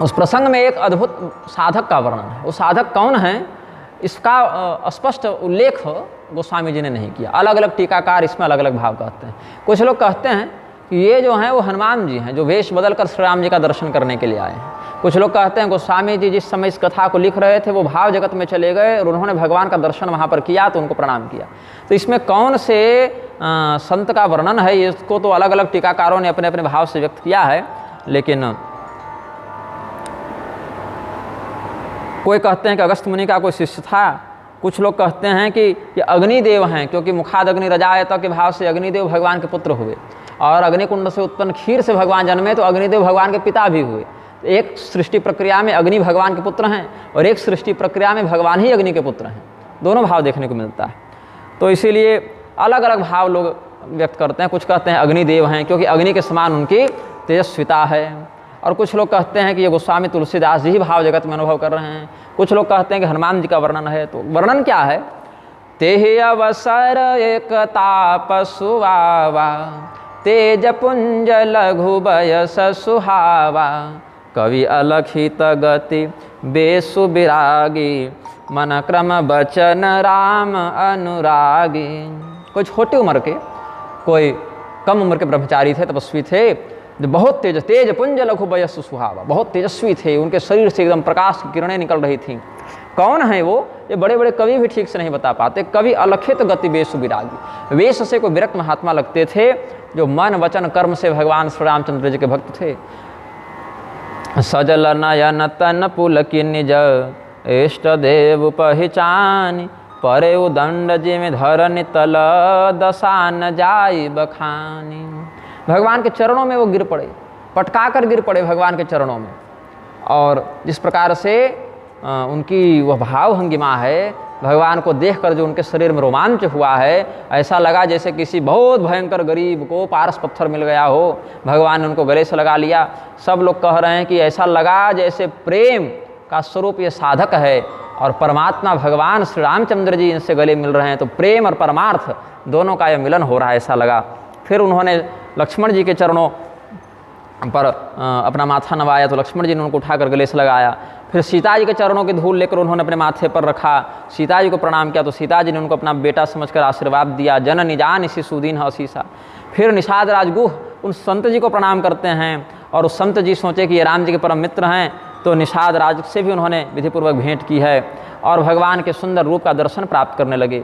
उस प्रसंग में एक अद्भुत साधक का वर्णन है। वो साधक कौन है इसका स्पष्ट उल्लेख गोस्वामी जी ने नहीं किया। अलग अलग टीकाकार इसमें अलग अलग भाव कहते हैं। कुछ लोग कहते हैं कि ये जो हैं वो हनुमान जी हैं जो वेश बदल कर श्री राम जी का दर्शन करने के लिए आए हैं। कुछ लोग कहते हैं गोस्वामी जी जिस समय इस कथा को लिख रहे थे वो भाव जगत में चले गए और उन्होंने भगवान का दर्शन वहाँ पर किया तो उनको प्रणाम किया। तो इसमें कौन से संत का वर्णन है इसको तो अलग अलग टीकाकारों ने अपने अपने भाव से व्यक्त किया है। लेकिन कोई कहते हैं कि अगस्त मुनि का कोई शिष्य था, कुछ लोग कहते हैं कि ये अग्निदेव हैं क्योंकि मुखाद अग्नि रजायत के भाव से अग्निदेव भगवान के पुत्र हुए और अग्निकुंड से उत्पन्न खीर से भगवान जन्मे तो अग्निदेव भगवान के पिता भी हुए। तो एक सृष्टि प्रक्रिया में अग्नि भगवान के पुत्र हैं और एक सृष्टि प्रक्रिया में भगवान ही अग्नि के पुत्र हैं। दोनों भाव देखने को मिलता है। तो इसीलिए अलग अलग भाव लोग व्यक्त करते हैं। कुछ कहते हैं अग्निदेव हैं क्योंकि अग्नि के समान उनकी तेजस्विता है और कुछ लोग कहते हैं कि ये गोस्वामी तुलसीदास जी ही भाव जगत में अनुभव कर रहे हैं। कुछ लोग कहते हैं कि हनुमान जी का वर्णन है। तो वर्णन क्या है? तेहि अवसर एक तापसुआवा तेज पुंज लघु बयस सुहावा कवि अलखित गति बेसु विरागी मन क्रम बचन राम अनुरागी। कोई छोटी उम्र के, कोई कम उम्र के ब्रह्मचारी थे, तपस्वी थे जो बहुत तेज पुंज लघु बयस सुहावा, बहुत तेजस्वी थे। उनके शरीर से एकदम प्रकाश की किरणें निकल रही थीं। कौन है वो? ये बड़े बड़े कवि भी ठीक से नहीं बता पाते। कवि अलखित गति बेसु विरागी, वेश से कोई विरक्त महात्मा लगते थे जो मन वचन कर्म से भगवान श्री रामचंद्र जी के भक्त थे। सजल नयन तन पुलकी निज इष्ट देव पहचान परे उदंड जिम धरन तल दसान जाई बखानी। भगवान के चरणों में वो गिर पड़े, पटका कर गिर पड़े भगवान के चरणों में। और जिस प्रकार से उनकी वह भाव भंगिमा है, भगवान को देखकर जो उनके शरीर में रोमांच हुआ है, ऐसा लगा जैसे किसी बहुत भयंकर गरीब को पारस पत्थर मिल गया हो। भगवान ने उनको गले से लगा लिया। सब लोग कह रहे हैं कि ऐसा लगा जैसे प्रेम का स्वरूप ये साधक है और परमात्मा भगवान श्री रामचंद्र जी इनसे गले मिल रहे हैं। तो प्रेम और परमार्थ दोनों का यह मिलन हो रहा है, ऐसा लगा। फिर उन्होंने लक्ष्मण जी के चरणों पर अपना माथा नवाया तो लक्ष्मण जी ने उनको उठाकर गले से लगाया। फिर सीता जी के चरणों की धूल लेकर उन्होंने अपने माथे पर रखा, सीता जी को प्रणाम किया तो सीता जी ने उनको अपना बेटा समझकर आशीर्वाद दिया। जन निजान इसी सुदीन हसीसा। फिर निषाद राजगुह उन संत जी को प्रणाम करते हैं और उस संत जी सोचे कि ये राम जी के परम मित्र हैं तो निषाद राज से भी उन्होंने विधिपूर्वक भेंट की है और भगवान के सुंदर रूप का दर्शन प्राप्त करने लगे।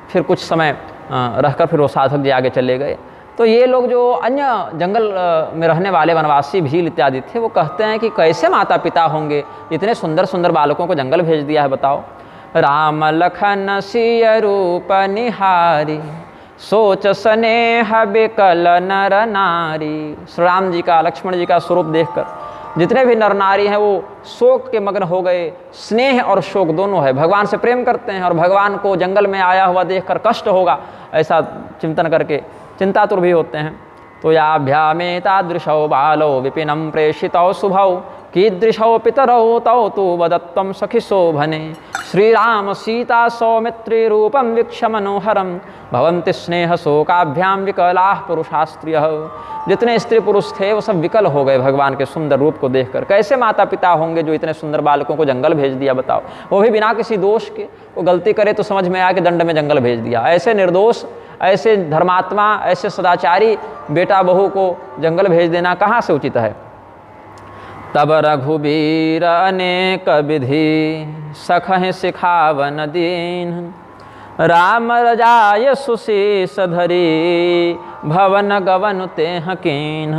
फिर कुछ समय रहकर फिर वो साधक जी आगे चले गए। तो ये लोग जो अन्य जंगल में रहने वाले वनवासी भील इत्यादि थे वो कहते हैं कि कैसे माता पिता होंगे, इतने सुंदर सुंदर बालकों को जंगल भेज दिया है, बताओ। राम लखन सिय रूप निहारी सोच स्नेह बिकल नर नारी। श्री राम जी का, लक्ष्मण जी का स्वरूप देखकर जितने भी नर नारी हैं वो शोक के मग्न हो गए। स्नेह और शोक दोनों है, भगवान से प्रेम करते हैं और भगवान को जंगल में आया हुआ देखकर कष्ट होगा ऐसा चिंतन करके चिंतातुर भी होते हैं। तो याभ्यामे तादृशौ बालो विपिनं प्रेषितौ शुभौ कीदृशौ पितरौ तौ तु वदत्तं सखि शोभने। श्री राम सीता सौमित्री रूपं वीक्ष्य मनोहरं भवन्ति स्नेह शोकाभ्याम विकलाः पुरुषास्त्रियः। जितने स्त्री पुरुष थे वो सब विकल हो गए भगवान के सुंदर रूप को देखकर। कैसे माता पिता होंगे जो इतने सुंदर बालकों को जंगल भेज दिया, बताओ, वो भी बिना किसी दोष के। वो गलती करे तो समझ में आया कि दंड में जंगल भेज दिया। ऐसे निर्दोष, ऐसे धर्मात्मा, ऐसे सदाचारी बेटा बहू को जंगल भेज देना कहाँ से उचित है। तब रघुबीर अनेक विधि सखहि सिखावन दीन राम रजाय सुशीष धरी भवन गवन तेह कीन।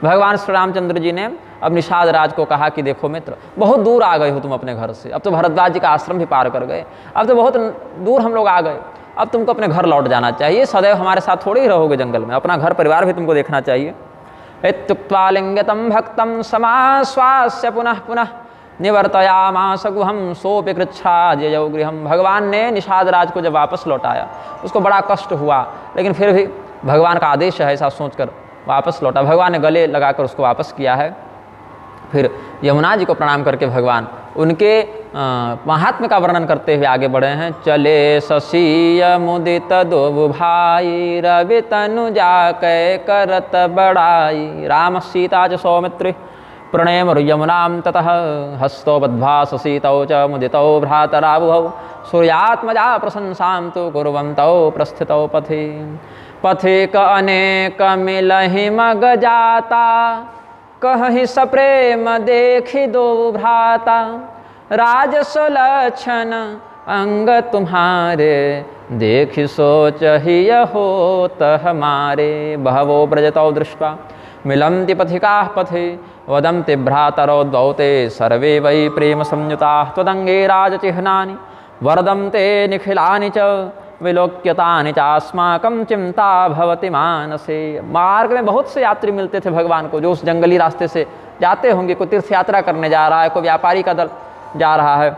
भगवान श्री रामचंद्र जी ने अब निषाद राज को कहा कि देखो मित्र, बहुत दूर आ गए हो तुम अपने घर से, अब तो भरद्वाज जी का आश्रम भी पार कर गए, अब तो बहुत दूर हम लोग आ गए, अब तुमको अपने घर लौट जाना चाहिए। सदैव हमारे साथ थोड़ी ही रहोगे जंगल में, अपना घर परिवार भी तुमको देखना चाहिए। इत्युक्त्वा लिंगतम भक्तम समाश्वास्य पुनः पुनः निवर्तयामास गुहं सोऽपि कृच्छ्रा जयौ गृहं। भगवान ने निषाद राज को जब वापस लौटाया उसको बड़ा कष्ट हुआ, लेकिन फिर भी भगवान का आदेश है ऐसा सोचकर वापस लौटा। भगवान ने गले लगाकर उसको वापस किया है। फिर यमुना जी को प्रणाम करके भगवान उनके महात्म्य का वर्णन करते हुए आगे बढ़े हैं। चले शशीय मुदित दो भाई रवि तनु जाकै करत बड़ाई राम सीता च सौमित्री प्रणेम यमुनां ततः हस्तो बद्ध्वा च मुदितौ भ्रातराबुभौ सूर्यात्मजा प्रशंसां तु कुर्वन्तौ प्रस्थितौ पथि पथिक अनेक मिलहि मग जाता कहहि सप्रेम देखि दो भ्राता राजस लक्षण अंग तुम्हारे देखि सोच ही होत हमारे बहवो ब्रजतौ दृष्ट्वा मिलन्ति पथिकाः पथि वदन्ति भ्रातरौ द्वौ ते सर्वे वै प्रेम संयुताः त्वदङ्गे राजचिह्नानि वर्धन्ते निखिलानि च विलोक्यतानि चास्माकं चिंता भवति मानसे। मार्ग में बहुत से यात्री मिलते थे भगवान को, जो उस जंगली रास्ते से जाते होंगे, कोई तीर्थ यात्रा करने जा रहा है, कोई व्यापारी का दल जा रहा है,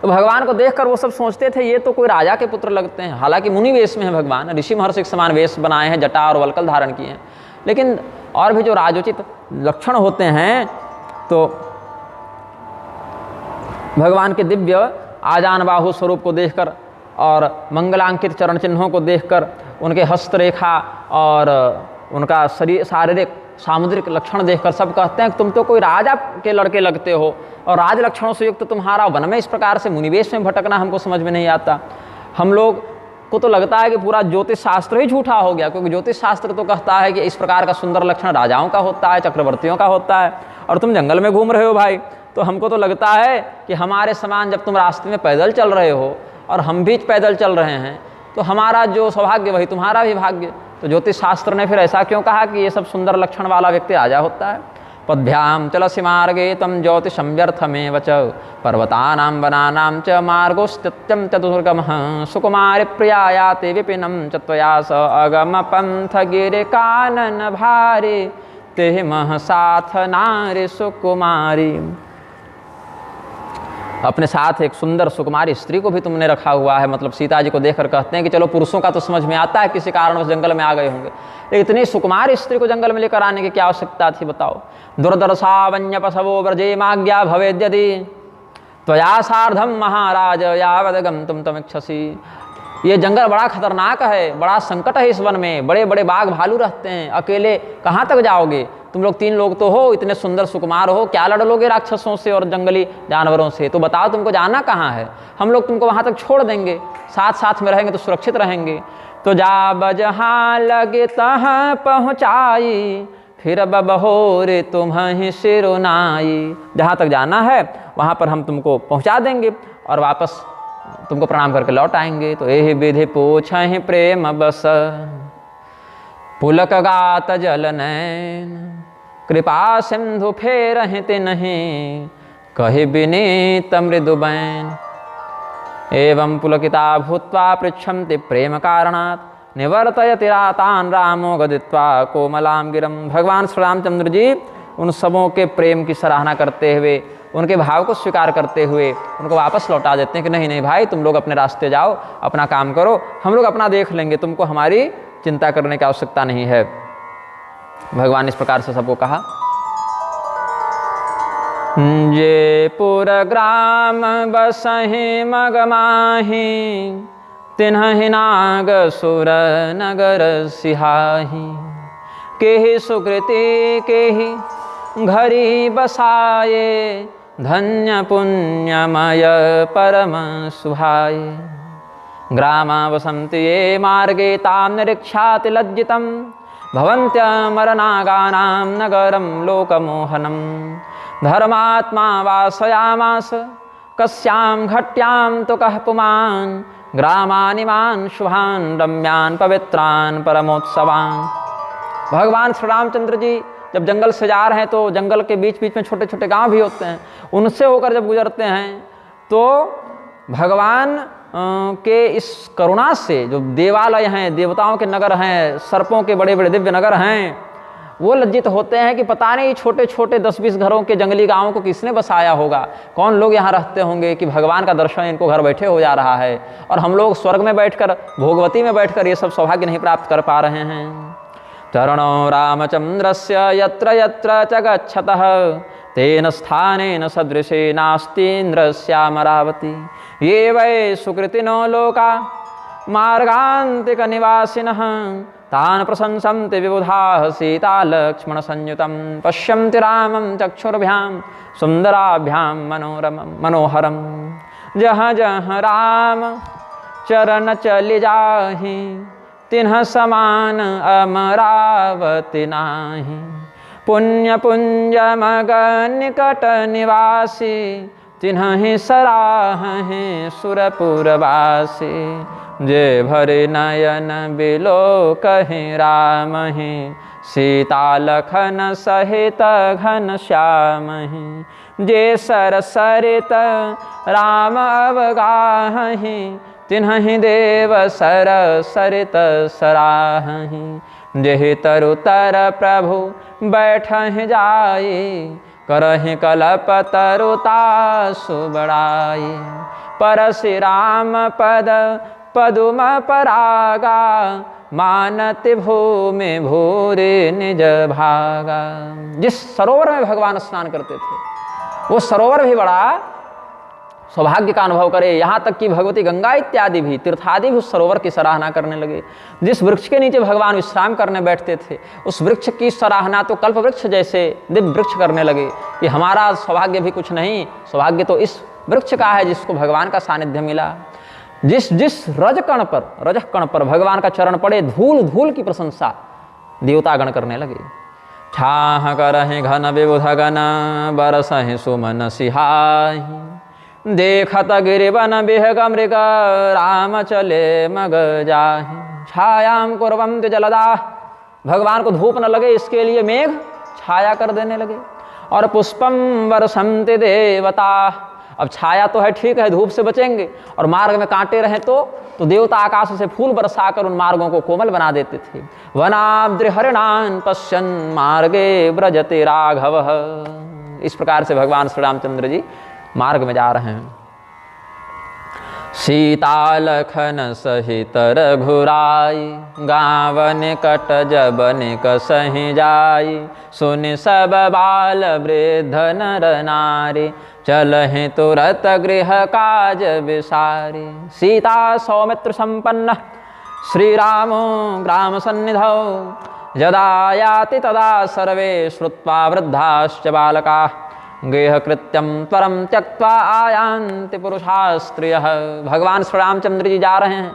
तो भगवान को देखकर वो सब सोचते थे ये तो कोई राजा के पुत्र लगते हैं। हालांकि मुनि वेश में है भगवान, ऋषि महर्षि के समान वेश बनाए हैं, जटा और वल्कल धारण किए हैं, लेकिन और भी जो राजोचित लक्षण होते हैं तो भगवान के दिव्य आजान बाहु स्वरूप को देखकर और मंगलांकित चरण चिन्हों को देखकर, उनके हस्तरेखा और उनका शरीर शारीरिक सामुद्रिक लक्षण देखकर सब कहते हैं कि तुम तो कोई राजा के लड़के लगते हो, और राज लक्षणों से युक्त तुम्हारा वन में इस प्रकार से मुनिवेश में भटकना हमको समझ में नहीं आता। हम लोग को तो लगता है कि पूरा ज्योतिष शास्त्र ही झूठा हो गया, क्योंकि ज्योतिष शास्त्र तो कहता है कि इस प्रकार का सुंदर लक्षण राजाओं का होता है, चक्रवर्तियों का होता है, और तुम जंगल में घूम रहे हो भाई। तो हमको तो लगता है कि हमारे समान जब तुम रास्ते में पैदल चल रहे हो और हम भी पैदल चल रहे हैं, तो हमारा जो सौभाग्य वही तुम्हारा भी भाग्य। तो ज्योतिष शास्त्र ने फिर ऐसा क्यों कहा कि ये सब सुंदर लक्षण वाला व्यक्ति राजा होता है। पद्भ्याम चलसि मार्गे तम ज्योतिषं व्यर्थमेव च पर्वतानां वनानां च मार्गोस्त्यत्यं चतुर्गमः सुकुमारि प्रिया याति विपिनं च त्वया स अगम पंथ गिरि कानन भारे तेहि मह साथ नारि सुकुमारी। अपने साथ एक सुंदर सुकुमारी स्त्री को भी तुमने रखा हुआ है। मतलब सीता जी को देखकर कहते हैं कि चलो पुरुषों का तो समझ में आता है किसी कारण उस जंगल में आ गए होंगे, लेकिन इतनी सुकुमारी स्त्री को जंगल में लेकर आने की क्या आवश्यकता थी बताओ। दुर्दर्शा वन्य पशवो व्रजे माज्ञा भवेद्यदि त्वया सार्धम महाराज यावद गंतुम तमिच्छसि। ये जंगल बड़ा खतरनाक है, बड़ा संकट है इस वन में, बड़े बड़े बाघ भालू रहते हैं, अकेले कहाँ तक जाओगे। तुम लोग 3 लोग तो हो, इतने सुंदर सुकुमार हो, क्या लड़ लोगे राक्षसों से और जंगली जानवरों से। तो बताओ तुमको जाना कहाँ है, हम लोग तुमको वहाँ तक छोड़ देंगे, साथ साथ में रहेंगे तो सुरक्षित रहेंगे। तो जा बजहाँ लगे तहाँ पहुँचाई फिर बबहोरे तुम्हें सिरुनाई। जहाँ तक जाना है वहाँ पर हम तुमको पहुँचा देंगे और वापस तुमको प्रणाम करके लौट आएंगे। तो एहि विधि पूछहि प्रेम बस पुलक गात जल नैन कृपा सिंधु फेरहि तिन्हि कहि विनीत मृदु बैन। एवं पुलकिता भूत्वा पृच्छन्ति प्रेम कारणात् निवर्तयति रातान् रामो गदित्वा कोमलां गिरम। भगवान श्री रामचंद्र जी उन सबों के प्रेम की सराहना करते हुए, उनके भाव को स्वीकार करते हुए उनको वापस लौटा देते हैं कि नहीं नहीं भाई, तुम लोग अपने रास्ते जाओ, अपना काम करो, हम लोग अपना देख लेंगे, तुमको हमारी चिंता करने की आवश्यकता नहीं है। भगवान ने इस प्रकार से सबको कहा। जे पुर ग्राम बसहि मगमाहि तिन्हि नाग सुर नगर सिहाहि। केहि सुकृति केहि घरी बसाये धन्य पुण्यमय परम सुभाये। ग्रामा वसन्ति ये मार्गे तां निरीक्षाति लज्जितं भवन्त्यमरनागानां नगरं लोकमोहनं। धर्मात्मा वासयामास कस्यां घट्यां तो कः पुमान् ग्रामानिमान् शुभान् रम्यान् पवित्रान् परमोत्सवान्। भगवान श्री रामचंद्र जी जब जंगल से जा रहे हैं तो जंगल के बीच बीच में छोटे छोटे गांव भी होते हैं, उनसे होकर जब गुजरते हैं तो भगवान के इस करुणा से, जो देवालय हैं, देवताओं के नगर हैं, सर्पों के बड़े बड़े दिव्य नगर हैं, वो लज्जित होते हैं कि पता नहीं छोटे छोटे 10-20 घरों के जंगली गांवों को किसने बसाया होगा, कौन लोग यहाँ रहते होंगे कि भगवान का दर्शन इनको घर बैठे हो जा रहा है, और हम लोग स्वर्ग में बैठकर, भोगवती में बैठकर ये सब सौभाग्य नहीं प्राप्त कर पा रहे हैं। चरणो रामचंद्रस्य यत्र यत्र च गच्छतः तेन स्थानेन सदृशे नास्तीन्द्रस्यामरावती। ये वै सुकृतिनो लोका मार्गान्तिक निवासिनः तान् प्रशंसन्ति विबुधाः सीता लक्ष्मण संयुतं पश्यन्ति रामं चक्षुर्भ्यां सुन्दराभ्यां मनोहरं जहाँ जहाँ राम चरण चलि जाहि तिन्ह समान अमरावति नाहि पुण्य पुंज मग निकट निवासी तिन्हि सराहहि सुरपुरवासी जे भरि नयन बिलो कहि रामहि सीता लखन सहित घन श्यामहि जे सर सरित राम अवगाहहि तिन्हि देव सर सरित सराहहि जेहि तरु तर प्रभु बैठहि जाई करहि कलप तरुता सुबड़ाई परसि राम पद पदुम परागा मानति भूमि भूरि निज भागा। जिस सरोवर में भगवान स्नान करते थे वो सरोवर भी बड़ा सौभाग्य का अनुभव करे। यहाँ तक कि भगवती गंगा इत्यादि भी तीर्थादि भी उस सरोवर की सराहना करने लगे। जिस वृक्ष के नीचे भगवान विश्राम करने बैठते थे उस वृक्ष की सराहना तो कल्प वृक्ष जैसे दिव्य वृक्ष करने लगे कि हमारा सौभाग्य भी कुछ नहीं, सौभाग्य तो इस वृक्ष का है जिसको भगवान का सानिध्य मिला। जिस जिस रजकण पर भगवान का चरण पड़े धूल धूल की प्रशंसा देवतागण करने लगे। छाह करहि घन विबुध गण बरसहि सुमन सिहाहि देखत गिरिवन बिहग मृग राम चले मग जाहि छायाम कुर्वन्ति जलदाः। भगवान को धूप न लगे इसके लिए मेघ छाया कर देने लगे। और पुष्पम वर्षन्ति देवता, अब छाया तो है ठीक है, धूप से बचेंगे, और मार्ग में कांटे रहें तो देवता आकाश से फूल बरसाकर उन मार्गों को कोमल बना देते थे। वनाद्रि हरिणान पश्यन् मार्गे व्रजते राघवः। इस प्रकार से भगवान श्री रामचंद्र जी मार्ग में जा रहे हैं। सीता लखन सहित रघुराई गावन कट जबन कसहि जाई सुनि सब बाल वृद्ध नर नारी चलहि तुरत गृह काज विसारी। सीता सौमित्र संपन्न श्री रामो ग्राम सन्निधौ यदा याति तदा सर्वे श्रुत्वा वृद्धाश्च बालकाः गेह कृत्यम त्वरम त्यक्त्वा आयान्ति पुरुषा स्त्रियः। भगवान श्री रामचंद्र जी जा रहे हैं,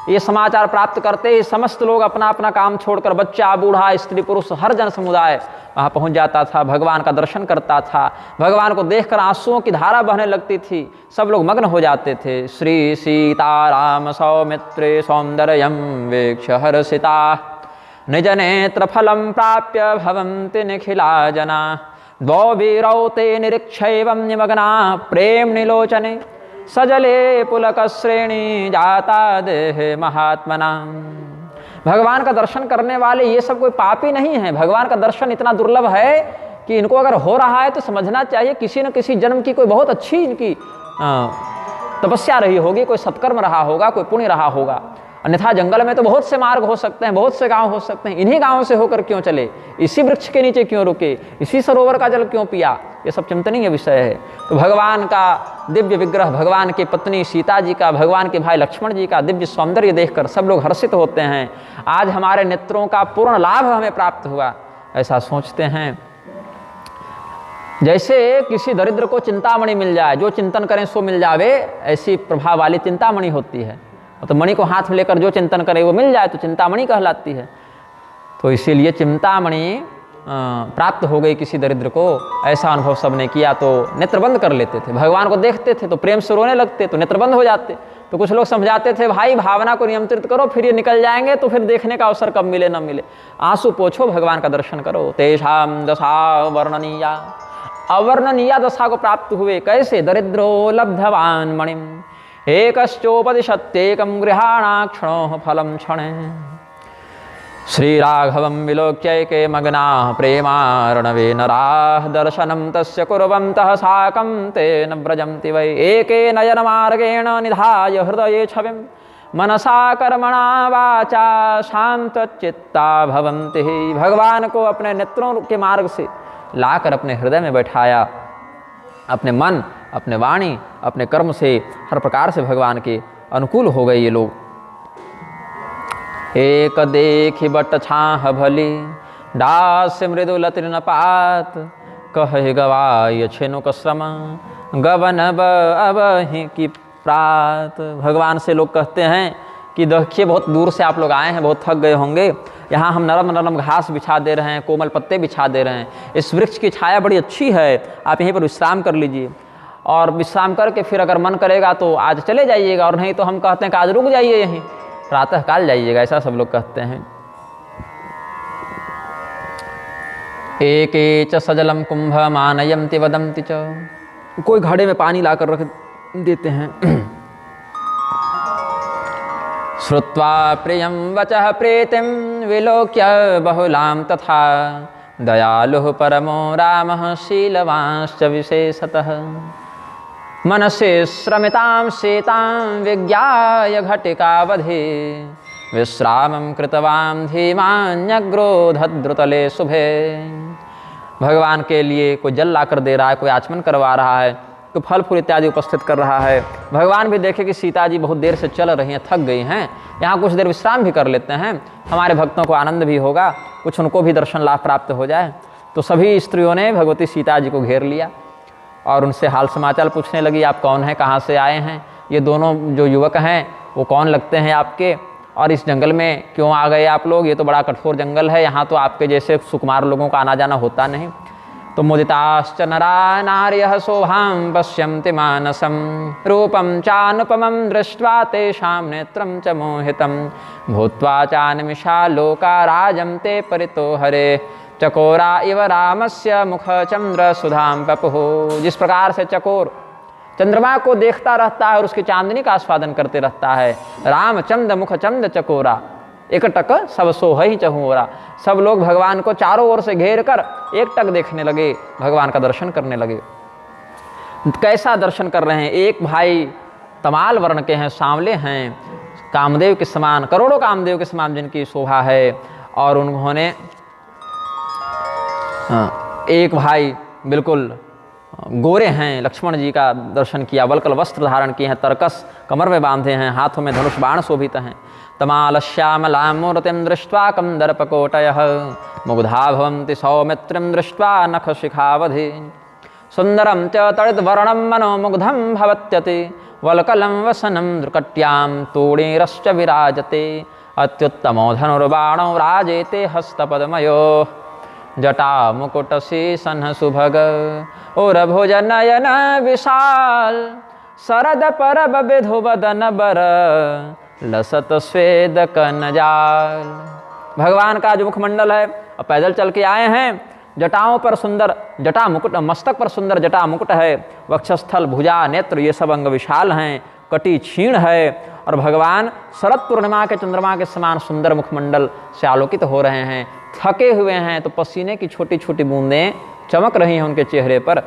ये समाचार प्राप्त करते ही समस्त लोग अपना अपना काम छोड़कर बच्चा बूढ़ा स्त्री पुरुष हर जन समुदाय वहाँ पहुँच जाता था, भगवान का दर्शन करता था। भगवान को देखकर आंसुओं की धारा बहने लगती थी, सब लोग मग्न हो जाते थे। श्री सीता राम सौमित्रे सौंदर्यं वीक्ष्य हर्षिता निज नेत्र फलं प्राप्य भवन्ति निखिला जना द्वौ वीरौ ते निरीक्षैवं निमग्ना प्रेम निलोचने सजले पुलक श्रेणी जाता देहे महात्मना। भगवान का दर्शन करने वाले ये सब कोई पापी नहीं है। भगवान का दर्शन इतना दुर्लभ है कि इनको अगर हो रहा है तो समझना चाहिए किसी न किसी जन्म की कोई बहुत अच्छी इनकी तपस्या रही होगी, कोई सत्कर्म रहा होगा, कोई पुण्य रहा होगा। अन्यथा जंगल में तो बहुत से मार्ग हो सकते हैं, बहुत से गांव हो सकते हैं, इन्हीं गांवों से होकर क्यों चले, इसी वृक्ष के नीचे क्यों रुके, इसी सरोवर का जल क्यों पिया, ये सब चिंतनीय विषय है। तो भगवान का दिव्य विग्रह, भगवान की पत्नी सीता जी का, भगवान के भाई लक्ष्मण जी का दिव्य सौंदर्य देखकर सब लोग हर्षित होते हैं। आज हमारे नेत्रों का पूर्ण लाभ हमें प्राप्त हुआ, ऐसा सोचते हैं। जैसे किसी दरिद्र को चिंतामणि मिल जाए, जो चिंतन करें सो मिल जावे, ऐसी प्रभाव वाली चिंतामणि होती है। तो मणि को हाथ में लेकर जो चिंतन करे वो मिल जाए तो चिंतामणि कहलाती है। तो इसीलिए चिंतामणि प्राप्त हो गई किसी दरिद्र को, ऐसा अनुभव सबने किया तो नेत्र बंद कर लेते थे। भगवान को देखते थे तो प्रेम से रोने लगते, तो नेत्र बंद हो जाते। तो कुछ लोग समझाते थे भाई भावना को नियंत्रित करो, फिर ये निकल जाएंगे तो फिर देखने का अवसर कब मिले न मिले, आंसू पोछो, भगवान का दर्शन करो। तेषाम दशा वर्णनीया, अवर्णनीय दशा को प्राप्त हुए। कैसे? दरिद्रो लब्धवान मणिम एकश्चोपदिशत्येकं गृहाणाक्षणोः फलं क्षणे श्रीराघवं विलोक्यैके मग्नाः प्रेमार्णवे नराः दर्शनं तस्य कुर्वन्तः साकं तेन व्रजन्ति वै एके नयनमार्गेण निधाय हृदये छविं मनसा कर्मणा वाचा शान्तचित्ता भवन्ति। भगवान को अपने नेत्रों के मार्ग से लाकर अपने हृदय में बैठाया, अपने मन, अपने वाणी, अपने कर्म से हर प्रकार से भगवान के अनुकूल हो गए ये लोग। एक देखि बट छाह भली, दास मृदुल तृणपात, कहे गवाय छेनुक श्रम, गवन अब की प्रात। भगवान से लोग कहते हैं कि देखिए बहुत दूर से आप लोग आए हैं, बहुत थक गए होंगे, यहाँ हम नरम नरम घास बिछा दे रहे हैं, कोमल पत्ते बिछा दे रहे हैं, इस वृक्ष की छाया बड़ी अच्छी है, आप यहीं पर विश्राम कर लीजिए, और विश्राम करके फिर अगर मन करेगा तो आज चले जाइएगा, और नहीं तो हम कहते हैं कि आज रुक जाइए, यहीं प्रातः काल जाइएगा, ऐसा सब लोग कहते हैं। एके च सजलम कुंभ मानयन्ति वदन्ति च, कोई घड़े में पानी लाकर रख देते हैं। श्रुत्वा प्रियं वचः प्रीतिं विलोक्य बहुलां तथा, दयालुः परमो रामः शीलवांश्च विशेषतः, मनसि श्रमितां सीतां विज्ञाय घटिकावधि, विश्रामं कृतवान् धीमान्यग्रोधद्रुतले शुभे। भगवान के लिए कोई जल लाकर दे रहा है, कोई आचमन करवा रहा है, तो फल फूल इत्यादि उपस्थित कर रहा है। भगवान भी देखे कि सीता जी बहुत देर से चल रही हैं, थक गई हैं, यहाँ कुछ देर विश्राम भी कर लेते हैं, हमारे भक्तों को आनंद भी होगा, कुछ उनको भी दर्शन लाभ प्राप्त हो जाए। तो सभी स्त्रियों ने भगवती सीता जी को घेर लिया और उनसे हाल समाचार पूछने लगी, आप कौन हैं, कहाँ से आए हैं, ये दोनों जो युवक हैं वो कौन लगते हैं आपके, और इस जंगल में क्यों आ गए आप लोग, ये तो बड़ा कठोर जंगल है, यहाँ तो आपके जैसे सुकुमार लोगों का आना जाना होता नहीं। तो मुदिताश्च नरा नार्यः शोभां पश्यन्ति मानसं, रूपं चानुपमं दृष्ट्वा तेषां नेत्रं च मोहितं, भूत्वा चानिमिषा लोका राजं ते परितो हरे, चकोरा इव रामस्य मुख चंद्र सुधां पपुः। जिस प्रकार से चकोर चंद्रमा को देखता रहता है और उसकी चांदनी का आस्वादन करते रहता है, रामचंद्र मुख चंद चकोरा, एक टक सब सोहई चहुरा। सब लोग भगवान को चारों ओर से घेर कर एक टक देखने लगे, भगवान का दर्शन करने लगे। कैसा दर्शन कर रहे हैं, एक भाई तमाल वर्ण के हैं, सांवले हैं, कामदेव के समान, करोड़ों कामदेव के समान जिनकी शोभा है, और उन्होंने एक भाई बिल्कुल गोरे हैं, लक्ष्मण जी का दर्शन किया, वल्कल वस्त्र धारण किए हैं, तरकस कमर में बांधे हैं, हाथों में धनुष बाण शोभित हैं। तमालश्यामलां मूर्तिं दृष्ट्वा कंदर्पकोटयः, मुग्धा भवन्ति सौमित्रिं दृष्ट्वा नखशिखावधि, सुन्दरं च तडिद्वर्णं मनोमुग्धं भवत्यति, वल्कलं वसनं दृकट्यां तूणीरश्च विराजते, अत्युत्तमो धनुर्बाणो राजेते हस्तपद्मयोः, जटा मुकुटशीसन सुभग उरभुज नयन विशाल, शरद परब विधु बदन बर, लसत स्वेद कनजाल। भगवान का जो मुखमंडल है, और पैदल चल के आए हैं, जटाओं पर सुंदर जटा मुकुट, मस्तक पर सुंदर जटा मुकुट है, वक्षस्थल भुजा नेत्र ये सब अंग विशाल हैं, कटी क्षीण है, और भगवान शरद पूर्णिमा के चंद्रमा के समान सुंदर मुखमंडल से आलोकित हो रहे हैं, थके हुए हैं, तो पसीने की छोटी छोटी बूंदें चमक रही हैं उनके चेहरे पर।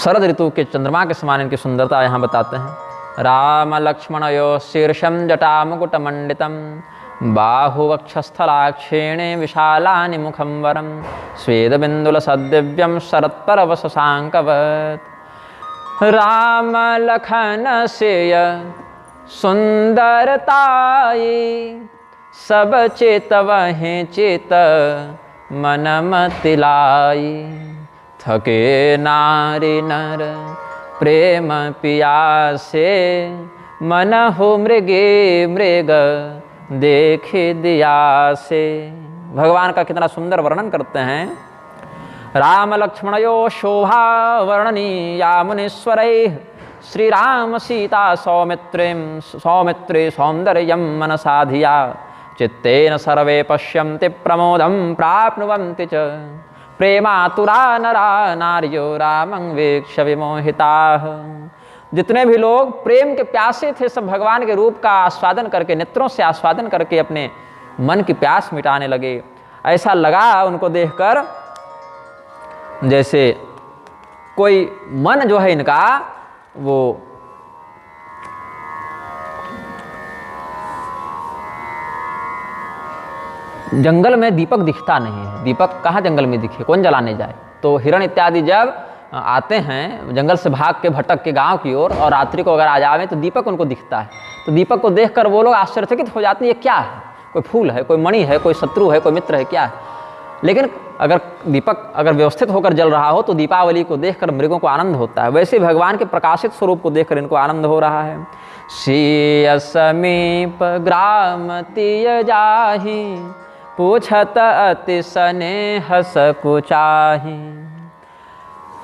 शरद ऋतु के चंद्रमा के समान इनकी सुंदरता यहाँ बताते हैं। राम लक्ष्मणयोः शीर्षं जटा मुकुट मंडितम, बाहुवक्षस्थलाक्षेणे विशालानि मुखं वरं, स्वेदबिन्दुल सद्दिव्यं शरत्परवश शाङ्कवत्। राम लखन सेय सुंदरताई, सब चेतवहि चित मन मति लाई, थके नारी नर प्रेम पियासे, मन हो मृगे मृग देखे दिया से। भगवान का कितना सुंदर वर्णन करते हैं। राम लक्ष्मणयो शोभा वर्णनीया मुनीश्वरैः, श्री राम सीता सौमित्रे सौंदर्यं मनसा धिया, चित्तेन सर्वे पश्यन्ति प्रमोदं प्राप्नुवन्ति च, प्रेमातुरा नरा नार्यो रामं वीक्ष्य विमोहिताः। जितने भी लोग प्रेम के प्यासे थे, सब भगवान के रूप का आस्वादन करके, नेत्रों से आस्वादन करके अपने मन की प्यास मिटाने लगे। ऐसा लगा उनको देखकर जैसे कोई मन जो है इनका वो जंगल में दीपक दिखता नहीं है। दीपक कहाँ जंगल में दिखे, कौन जलाने जाए। तो हिरण इत्यादि जब आते हैं जंगल से भाग के भटक के गांव की ओर और रात्रि को अगर आ जावे तो दीपक उनको दिखता है, तो दीपक को देखकर वो लोग आश्चर्यचकित हो जाते हैं, ये क्या है, कोई फूल है, कोई मणि है, कोई शत्रु है, कोई मित्र है, क्या है। लेकिन अगर दीपक अगर व्यवस्थित होकर जल रहा हो तो दीपावली को देखकर मृगों को आनंद होता है, वैसे भगवान के प्रकाशित स्वरूप को देखकर इनको आनंद हो रहा है। शीय समीप ग्राम तिय जाहि, पूछत अति स्नेह सकुचाहि।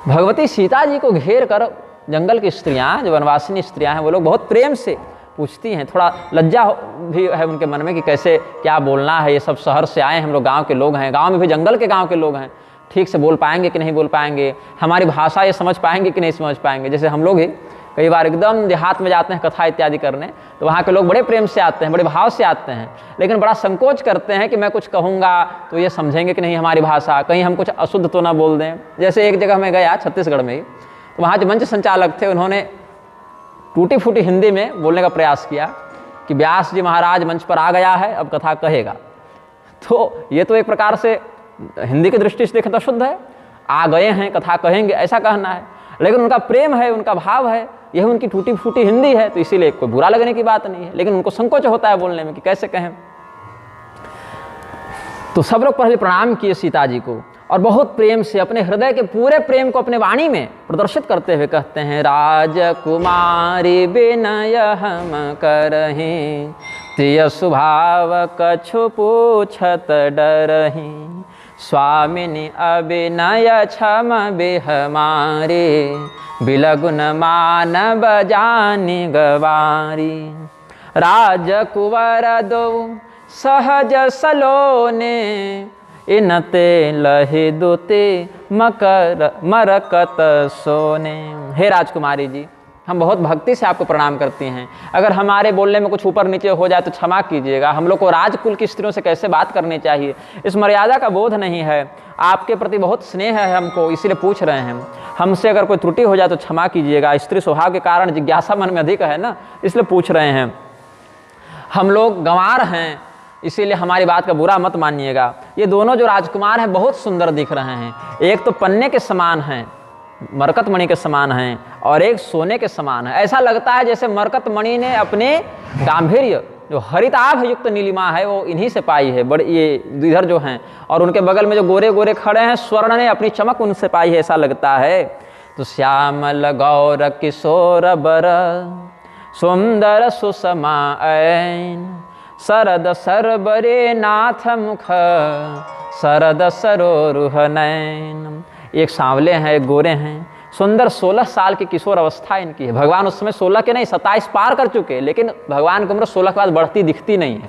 भगवती सीता जी को घेर कर जंगल की स्त्रियां, जो वनवासिनी स्त्रियां हैं, वो लोग बहुत प्रेम से पूछती हैं। थोड़ा लज्जा भी है उनके मन में कि कैसे क्या बोलना है, ये सब शहर से आए हैं, हम लोग गांव के लोग हैं, गांव में भी जंगल के गांव के लोग हैं, ठीक से बोल पाएंगे कि नहीं बोल पाएंगे, हमारी भाषा ये समझ पाएंगे कि नहीं समझ पाएंगे। जैसे हम लोग ही कई बार एकदम देहात में जाते हैं कथा इत्यादि करने, तो वहाँ के लोग बड़े प्रेम से आते हैं, बड़े भाव से आते हैं, लेकिन बड़ा संकोच करते हैं कि मैं कुछ कहूँगा तो ये समझेंगे कि नहीं हमारी भाषा, कहीं हम कुछ अशुद्ध तो ना बोल दें। जैसे एक जगह मैं गया छत्तीसगढ़ में ही, तो वहाँ जो मंच संचालक थे उन्होंने टूटी फूटी हिंदी में बोलने का प्रयास किया कि व्यास जी महाराज मंच पर आ गया है, अब कथा कहेगा। तो ये तो एक प्रकार से हिंदी की दृष्टि से देखें तो शुद्ध है, आ गए हैं कथा कहेंगे ऐसा कहना है, लेकिन उनका प्रेम है, उनका भाव है, यह उनकी टूटी फूटी हिंदी है, तो इसीलिए कोई बुरा लगने की बात नहीं है, लेकिन उनको संकोच होता है बोलने में कि कैसे कहें। तो सब लोग पहले प्रणाम किए सीता जी को और बहुत प्रेम से अपने हृदय के पूरे प्रेम को अपने वाणी में प्रदर्शित करते हुए कहते हैं, राजकुमारी विनय हम करहीं, तिय स्वभाव कछु पूछत डरहीं, स्वामिनी अभिनय क्षम बेह मारे, बिलगुन मानव जानि गवारी। राजकुंवर दो सहज सलोने, इनते लहि दुते मरकत सोने। हे राजकुमारी जी, हम बहुत भक्ति से आपको प्रणाम करती हैं, अगर हमारे बोलने में कुछ ऊपर नीचे हो जाए तो क्षमा कीजिएगा। हम लोग को राजकुल की स्त्रियों से कैसे बात करनी चाहिए, इस मर्यादा का बोध नहीं है। आपके प्रति बहुत स्नेह है हमको, इसीलिए पूछ रहे हैं। हमसे अगर कोई त्रुटि हो जाए तो क्षमा कीजिएगा। स्त्री स्वभाव के कारण जिज्ञासा मन में अधिक है ना, इसलिए पूछ रहे हैं। हम लोग गंवार हैं, इसीलिए हमारी बात का बुरा मत मानिएगा। ये दोनों जो राजकुमार हैं बहुत सुंदर दिख रहे हैं, एक तो पन्ने के समान हैं, मरकत मणि के समान हैं, और एक सोने के समान है। ऐसा लगता है जैसे मरकत मणि ने अपने गांभीर्य जो हरिताभ युक्त नीलिमा है वो इन्हीं से पाई है। बड़े ये इधर जो हैं, और उनके बगल में जो गोरे गोरे खड़े हैं, स्वर्ण ने अपनी चमक उनसे पाई है, ऐसा लगता है। तो श्यामल गौर किशोर बर, सुंदर सुषमा ऐन, शरद सरबरे नाथ मुख, शरद सरोरुह नैन। एक सांवले हैं, एक गोरे हैं, सुंदर 16 साल की किशोर अवस्था इनकी है। भगवान उस समय 16 के नहीं 27 पार कर चुके, लेकिन भगवान की उम्र 16 के बाद बढ़ती दिखती नहीं है,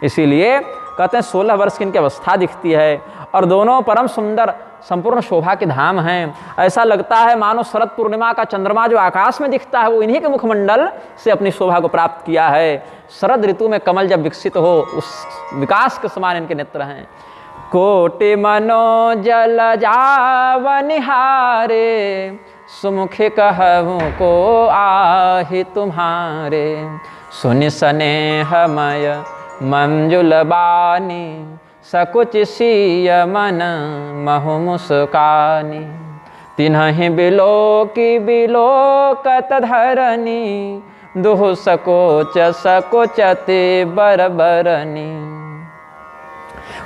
इसीलिए कहते हैं 16 वर्ष की इनकी अवस्था दिखती है। और दोनों परम सुंदर संपूर्ण शोभा के धाम हैं। ऐसा लगता है मानो शरद पूर्णिमा का चंद्रमा जो आकाश में दिखता है वो इन्हीं के मुखमंडल से अपनी शोभा को प्राप्त किया है। शरद ऋतु में कमल जब विकसित हो उस विकास के समान इनके नेत्र हैं। कोटि मनोजल जावनिहारे, सुमुखी कहूँ को आहि तुम्हारे, सुनि स्नेहमय मंजुल बानी, सकुच सीय मन महु मुस्कानी, तिन्हि बिलोकी बिलोकत धरनी, दुह सकोच सकोचते बरबरनी।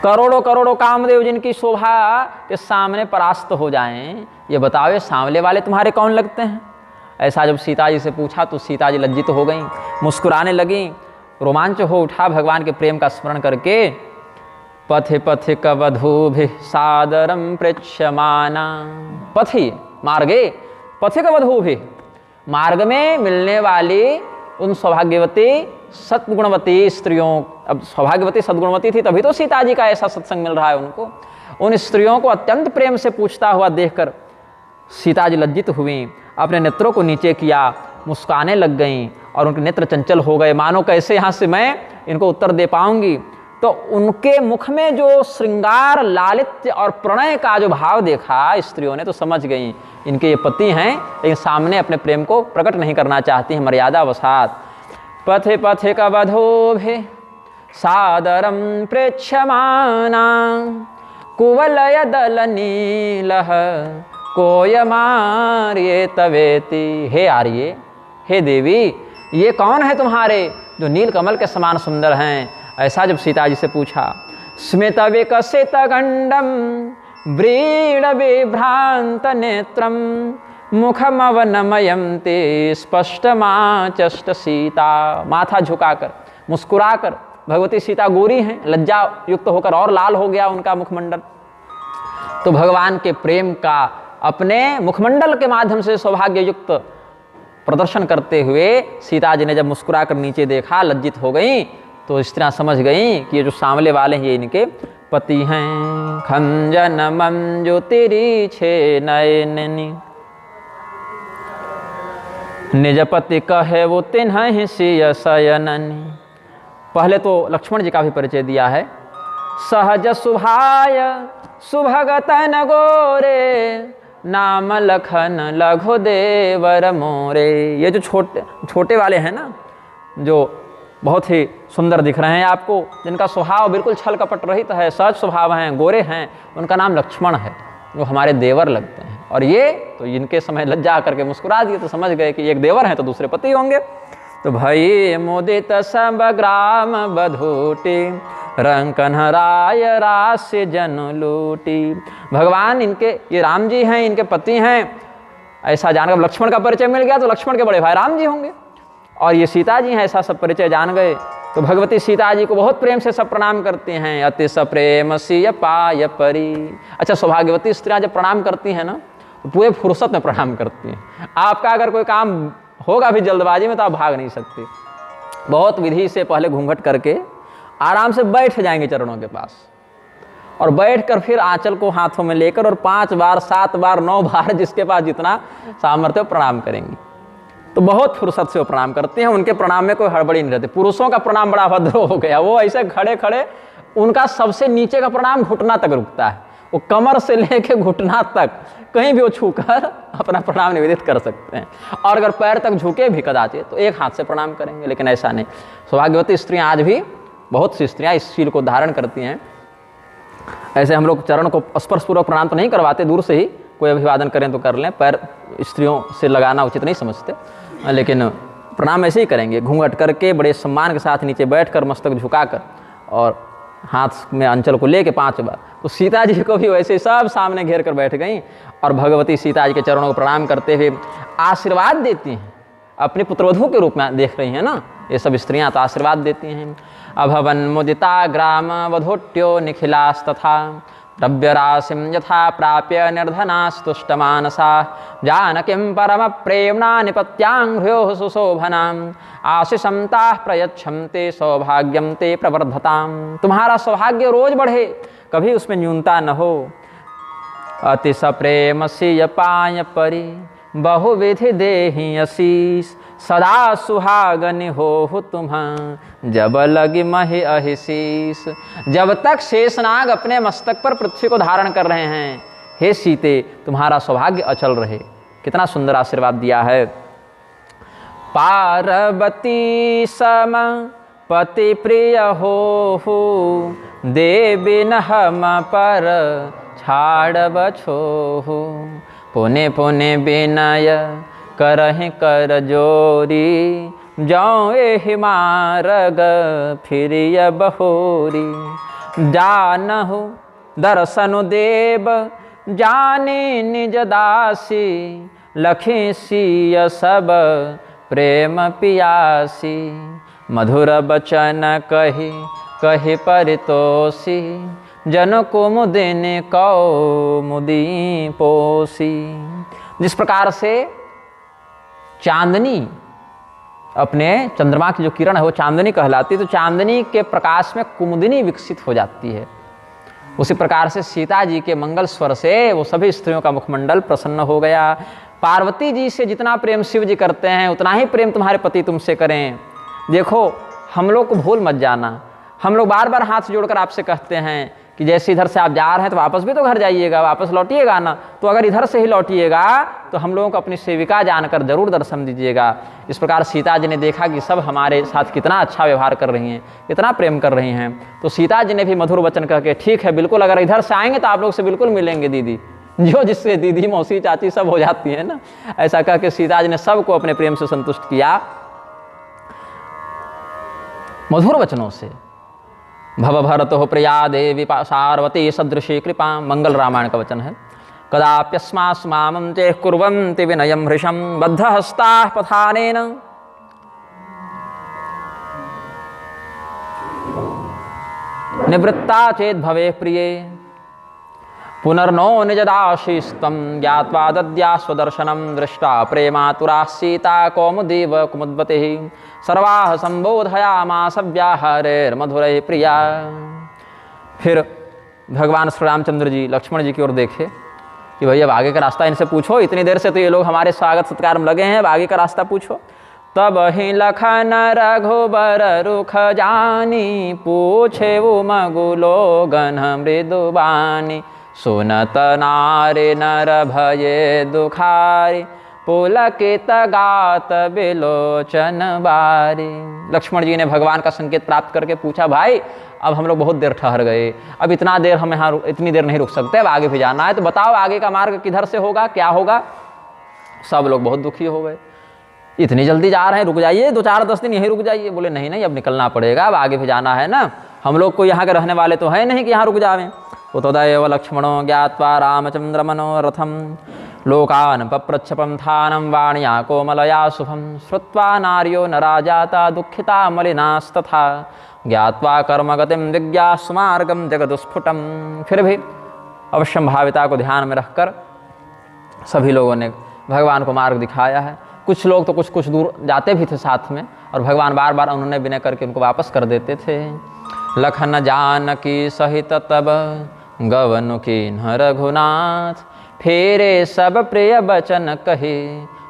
करोड़ों करोड़ों कामदेव जिनकी शोभा के सामने परास्त हो जाएं, ये बताओ ये सांवले वाले तुम्हारे कौन लगते हैं। ऐसा जब सीता जी से पूछा तो सीता जी लज्जित हो गईं, मुस्कुराने लगीं, रोमांच हो उठा भगवान के प्रेम का स्मरण करके। पथि पथि कवधूभिः सादरं पृच्छमाना, पथि मार्गे, पथि कवधूभिः मार्ग में मिलने वाली उन सौभाग्यवती सद्गुणवती स्त्रियों, अब सौभाग्यवती सद्गुणवती थी तभी तो सीता जी का ऐसा सत्संग मिल रहा है उनको। उन स्त्रियों को अत्यंत प्रेम से पूछता हुआ देखकर सीता जी लज्जित हुई, अपने नेत्रों को नीचे किया, मुस्काने लग गईं और उनके नेत्र चंचल हो गए, मानो कैसे यहाँ से मैं इनको उत्तर दे पाऊंगी। तो उनके मुख में जो श्रृंगार, लालित्य और प्रणय का जो भाव देखा स्त्रियों ने तो समझ गईं इनके ये पति हैं, लेकिन सामने अपने प्रेम को प्रकट नहीं करना चाहती हैं मर्यादावशात। पथे पथे कवधूभिः सादरं पृच्छमाना, कुवलय दल नीलः कोयमार्ये तवेति। हे आर्ये, हे देवी, ये कौन है तुम्हारे जो नील कमल के समान सुंदर हैं? ऐसा जब सीता जी से पूछा। स्मित विकसित गंडम व्रीड विभ्रांत नेत्रम मुखमवनमयन्ते स्पष्टमाचष्ट सीता। माथा झुकाकर मुस्कुराकर, भगवती सीता गोरी हैं, लज्जा युक्त होकर और लाल हो गया उनका मुखमंडल। तो भगवान के प्रेम का अपने मुखमंडल के माध्यम से सौभाग्य युक्त प्रदर्शन करते हुए सीता जी ने जब मुस्कुराकर नीचे देखा, लज्जित हो गई। तो स्त्रियां समझ गईं कि ये जो सांवले वाले हैं ये इनके पति हैं। खंजन मंजु तिरी छे नयननी निज पति कहे वो तिन्ह सिय शयननी। पहले तो लक्ष्मण जी का भी परिचय दिया है। सहज सुभाय सुभगतन गोरे नाम लखन लघु देवर मोरे। ये जो छोटे वाले हैं ना, जो बहुत ही सुंदर दिख रहे हैं आपको, जिनका स्वभाव बिल्कुल छल कपट रहित है, सहज स्वभाव हैं, गोरे हैं, उनका नाम लक्ष्मण है, जो हमारे देवर लगते हैं। और ये तो इनके समय लज्जा करके मुस्कुरा दिए, तो समझ गए कि एक देवर हैं तो दूसरे पति होंगे। तो भई मुदित सब ग्राम बधूटी रंकन राय रास्य जन लूटी। भगवान इनके, ये राम जी हैं, इनके पति हैं, ऐसा जानकर लक्ष्मण का परिचय मिल गया तो लक्ष्मण के बड़े भाई राम जी होंगे। और ये सीता जी हैं, ऐसा सब परिचय जान गए तो भगवती सीता जी को बहुत प्रेम से सब प्रणाम करते हैं। अति सप्रेम सिय पाय परी। अच्छा, सौभाग्यवती स्त्रियां जब प्रणाम करती हैं ना तो पूरे फुर्सत में प्रणाम करती हैं। आपका अगर कोई काम होगा भी जल्दबाजी में तो आप भाग नहीं सकते। बहुत विधि से पहले घूंघट करके आराम से बैठ जाएंगे चरणों के पास, और बैठकर फिर आंचल को हाथों में लेकर और 5 बार 7 बार 9 बार जिसके पास जितना सामर्थ्य प्रणाम करेंगी। तो बहुत फुर्सत से वो प्रणाम करते हैं। उनके प्रणाम में कोई हड़बड़ी नहीं रहती। पुरुषों का प्रणाम बड़ा भद्र हो गया, वो ऐसे खड़े खड़े, उनका सबसे नीचे का प्रणाम घुटना तक रुकता है। वो कमर से लेके घुटना तक कहीं भी वो छूकर अपना प्रणाम निवेदित कर सकते हैं। और अगर पैर तक झुके भी कदाचित तो एक हाथ से प्रणाम करेंगे, लेकिन ऐसा नहीं। सौभाग्यवती स्त्रियां आज भी, बहुत सी स्त्रियां इस शील को धारण करती हैं। ऐसे हम लोग चरण को स्पर्शपूर्वक प्रणाम तो नहीं करवाते, दूर से ही कोई अभिवादन करें तो कर लें, पैर स्त्रियों से लगाना उचित नहीं समझते, लेकिन प्रणाम ऐसे ही करेंगे, घूंघट करके बड़े सम्मान के साथ नीचे बैठकर मस्तक झुकाकर और हाथ में अंचल को लेके 5 बार। तो सीता जी को भी वैसे सब सामने घेर कर बैठ गईं और भगवती सीता जी के चरणों को प्रणाम करते हुए आशीर्वाद देती हैं। अपनी पुत्रवधू के रूप में देख रही हैं ना ये सब स्त्रियां, तो आशीर्वाद देती हैं। अभवन मुदिता ग्राम वधोट्यो निखिलास्तथा द्रव्य राशिं यथा प्राप्य निर्धनास्तुष्टमानसा जानकीं परम प्रेम्णा निपत्याङ्घ्र्योः सुशोभनाम् आशीषं ताः प्रयच्छन्ते सौभाग्यं ते प्रवर्धताम्। तुम्हारा सौभाग्य रोज बढ़े, कभी उसमें न्यूनता न हो। अति सप्रेम सिय पाय परि बहुविधि देहि आशीष सदा सुहागनि हो तुम्हां जब लगी महि अहिशीष। जब तक शेषनाग अपने मस्तक पर पृथ्वी को धारण कर रहे हैं, हे सीते तुम्हारा सौभाग्य अचल रहे। कितना सुंदर आशीर्वाद दिया है। पार्वती सम पति प्रिय हो देवी न हम पर छाड़ बछो पुने पुने विनय करहि कर जोरी जाऊँ एहि मार्ग फिरिय बहोरी। जानहु दर्शनु देव जाने निज दासी लखी सिय सब प्रेम पियासी। मधुर बचन कही कही परितोषी जन को मुदिन कौमुदी पोसी। जिस प्रकार से चांदनी अपने चंद्रमा की जो किरण है वो चांदनी कहलाती है, तो चांदनी के प्रकाश में कुमुदिनी विकसित हो जाती है। उसी प्रकार से सीता जी के मंगल स्वर से वो सभी स्त्रियों का मुखमंडल प्रसन्न हो गया। पार्वती जी से जितना प्रेम शिव जी करते हैं उतना ही प्रेम तुम्हारे पति तुमसे करें। देखो, हम लोग को भूल मत जाना। हम लोग बार बार हाथ जोड़कर आपसे कहते हैं कि जैसे इधर से आप जा रहे हैं तो वापस भी तो घर जाइएगा, वापस लौटिएगा ना। तो अगर इधर से ही लौटिएगा तो हम लोगों को अपनी सेविका जानकर जरूर दर्शन दीजिएगा। इस प्रकार सीता जी ने देखा कि सब हमारे साथ कितना अच्छा व्यवहार कर रही हैं, कितना प्रेम कर रही हैं, तो सीता जी ने भी मधुर वचन कह के ठीक है बिल्कुल, अगर इधर से आएंगे तो आप लोग से बिल्कुल मिलेंगे दीदी, जो जिससे दीदी मौसी चाची सब हो जाती है ना, ऐसा कह के सीता जी ने सबको अपने प्रेम से संतुष्ट किया मधुर वचनों से। भव भरतो प्रिया देवी सारवती सदृशी कृपा, मंगल रामायण का वचन है। कदाप्यस्मास् मामं ते कुर्वन्ति विनयं हृशं बद्धहस्ताः पथानेन निवृत्ता चेत् भवे प्रिये पुनर्नो निजदाशीस्त्वं ज्ञात्वा दद्या स्वदर्शनं दृष्टा प्रेमातुरा सीता कौमुदीव कुमुद्वतिः सर्वाः संबोधयामास व्याहरेर्मधुरैः प्रिया। फिर भगवान श्री रामचंद्र जी लक्ष्मण जी की ओर देखे कि भैया अब आगे का रास्ता इनसे पूछो, इतनी देर से तो ये लोग हमारे स्वागत सत्कार में लगे हैं, अब आगे का रास्ता पूछो। तब ही लखन रघुबर रुख जानी पूछे वो मगुलो गन मृदुबानी सुनत नारे नर भये दुखारी पुलकित गात बिलोचन बारी। लक्ष्मण जी ने भगवान का संकेत प्राप्त करके पूछा, भाई अब हम लोग बहुत देर ठहर गए, अब इतना देर हम यहाँ इतनी देर नहीं रुक सकते, अब आगे भी जाना है, तो बताओ आगे का मार्ग किधर से होगा, क्या होगा। सब लोग बहुत दुखी हो गए, इतनी जल्दी जा रहे हैं, रुक जाइए 2-4-10 दिन यहीं रुक जाइए। बोले नहीं नहीं, अब निकलना पड़ेगा, अब आगे भी जाना है ना, हम लोग को यहाँ के रहने वाले तो है नहीं कि यहाँ रुक जावें। उतोदयव लक्ष्मणो ज्ञात्वा रामचंद्र मनोरथम लोकान पप्रच्छ पंथानं वाण्या कोमलया शुभम श्रुत्वा नार्यो न राजाता दुःखिता मलिनास्तथा ज्ञात्वा कर्मगतिम दिग्यास्मार्गम जगदुस्फुटम। फिर भी अवश्यम भाविता को ध्यान में रखकर सभी लोगों ने भगवान को मार्ग दिखाया है। कुछ लोग तो कुछ दूर जाते भी थे साथ में, और भगवान बार बार उन्होंने विनय करके उनको वापस कर देते थे। लखन जानकी सहित तब गवनु कीन्ह रघुनाथ फेरे सब प्रिय बचन कहे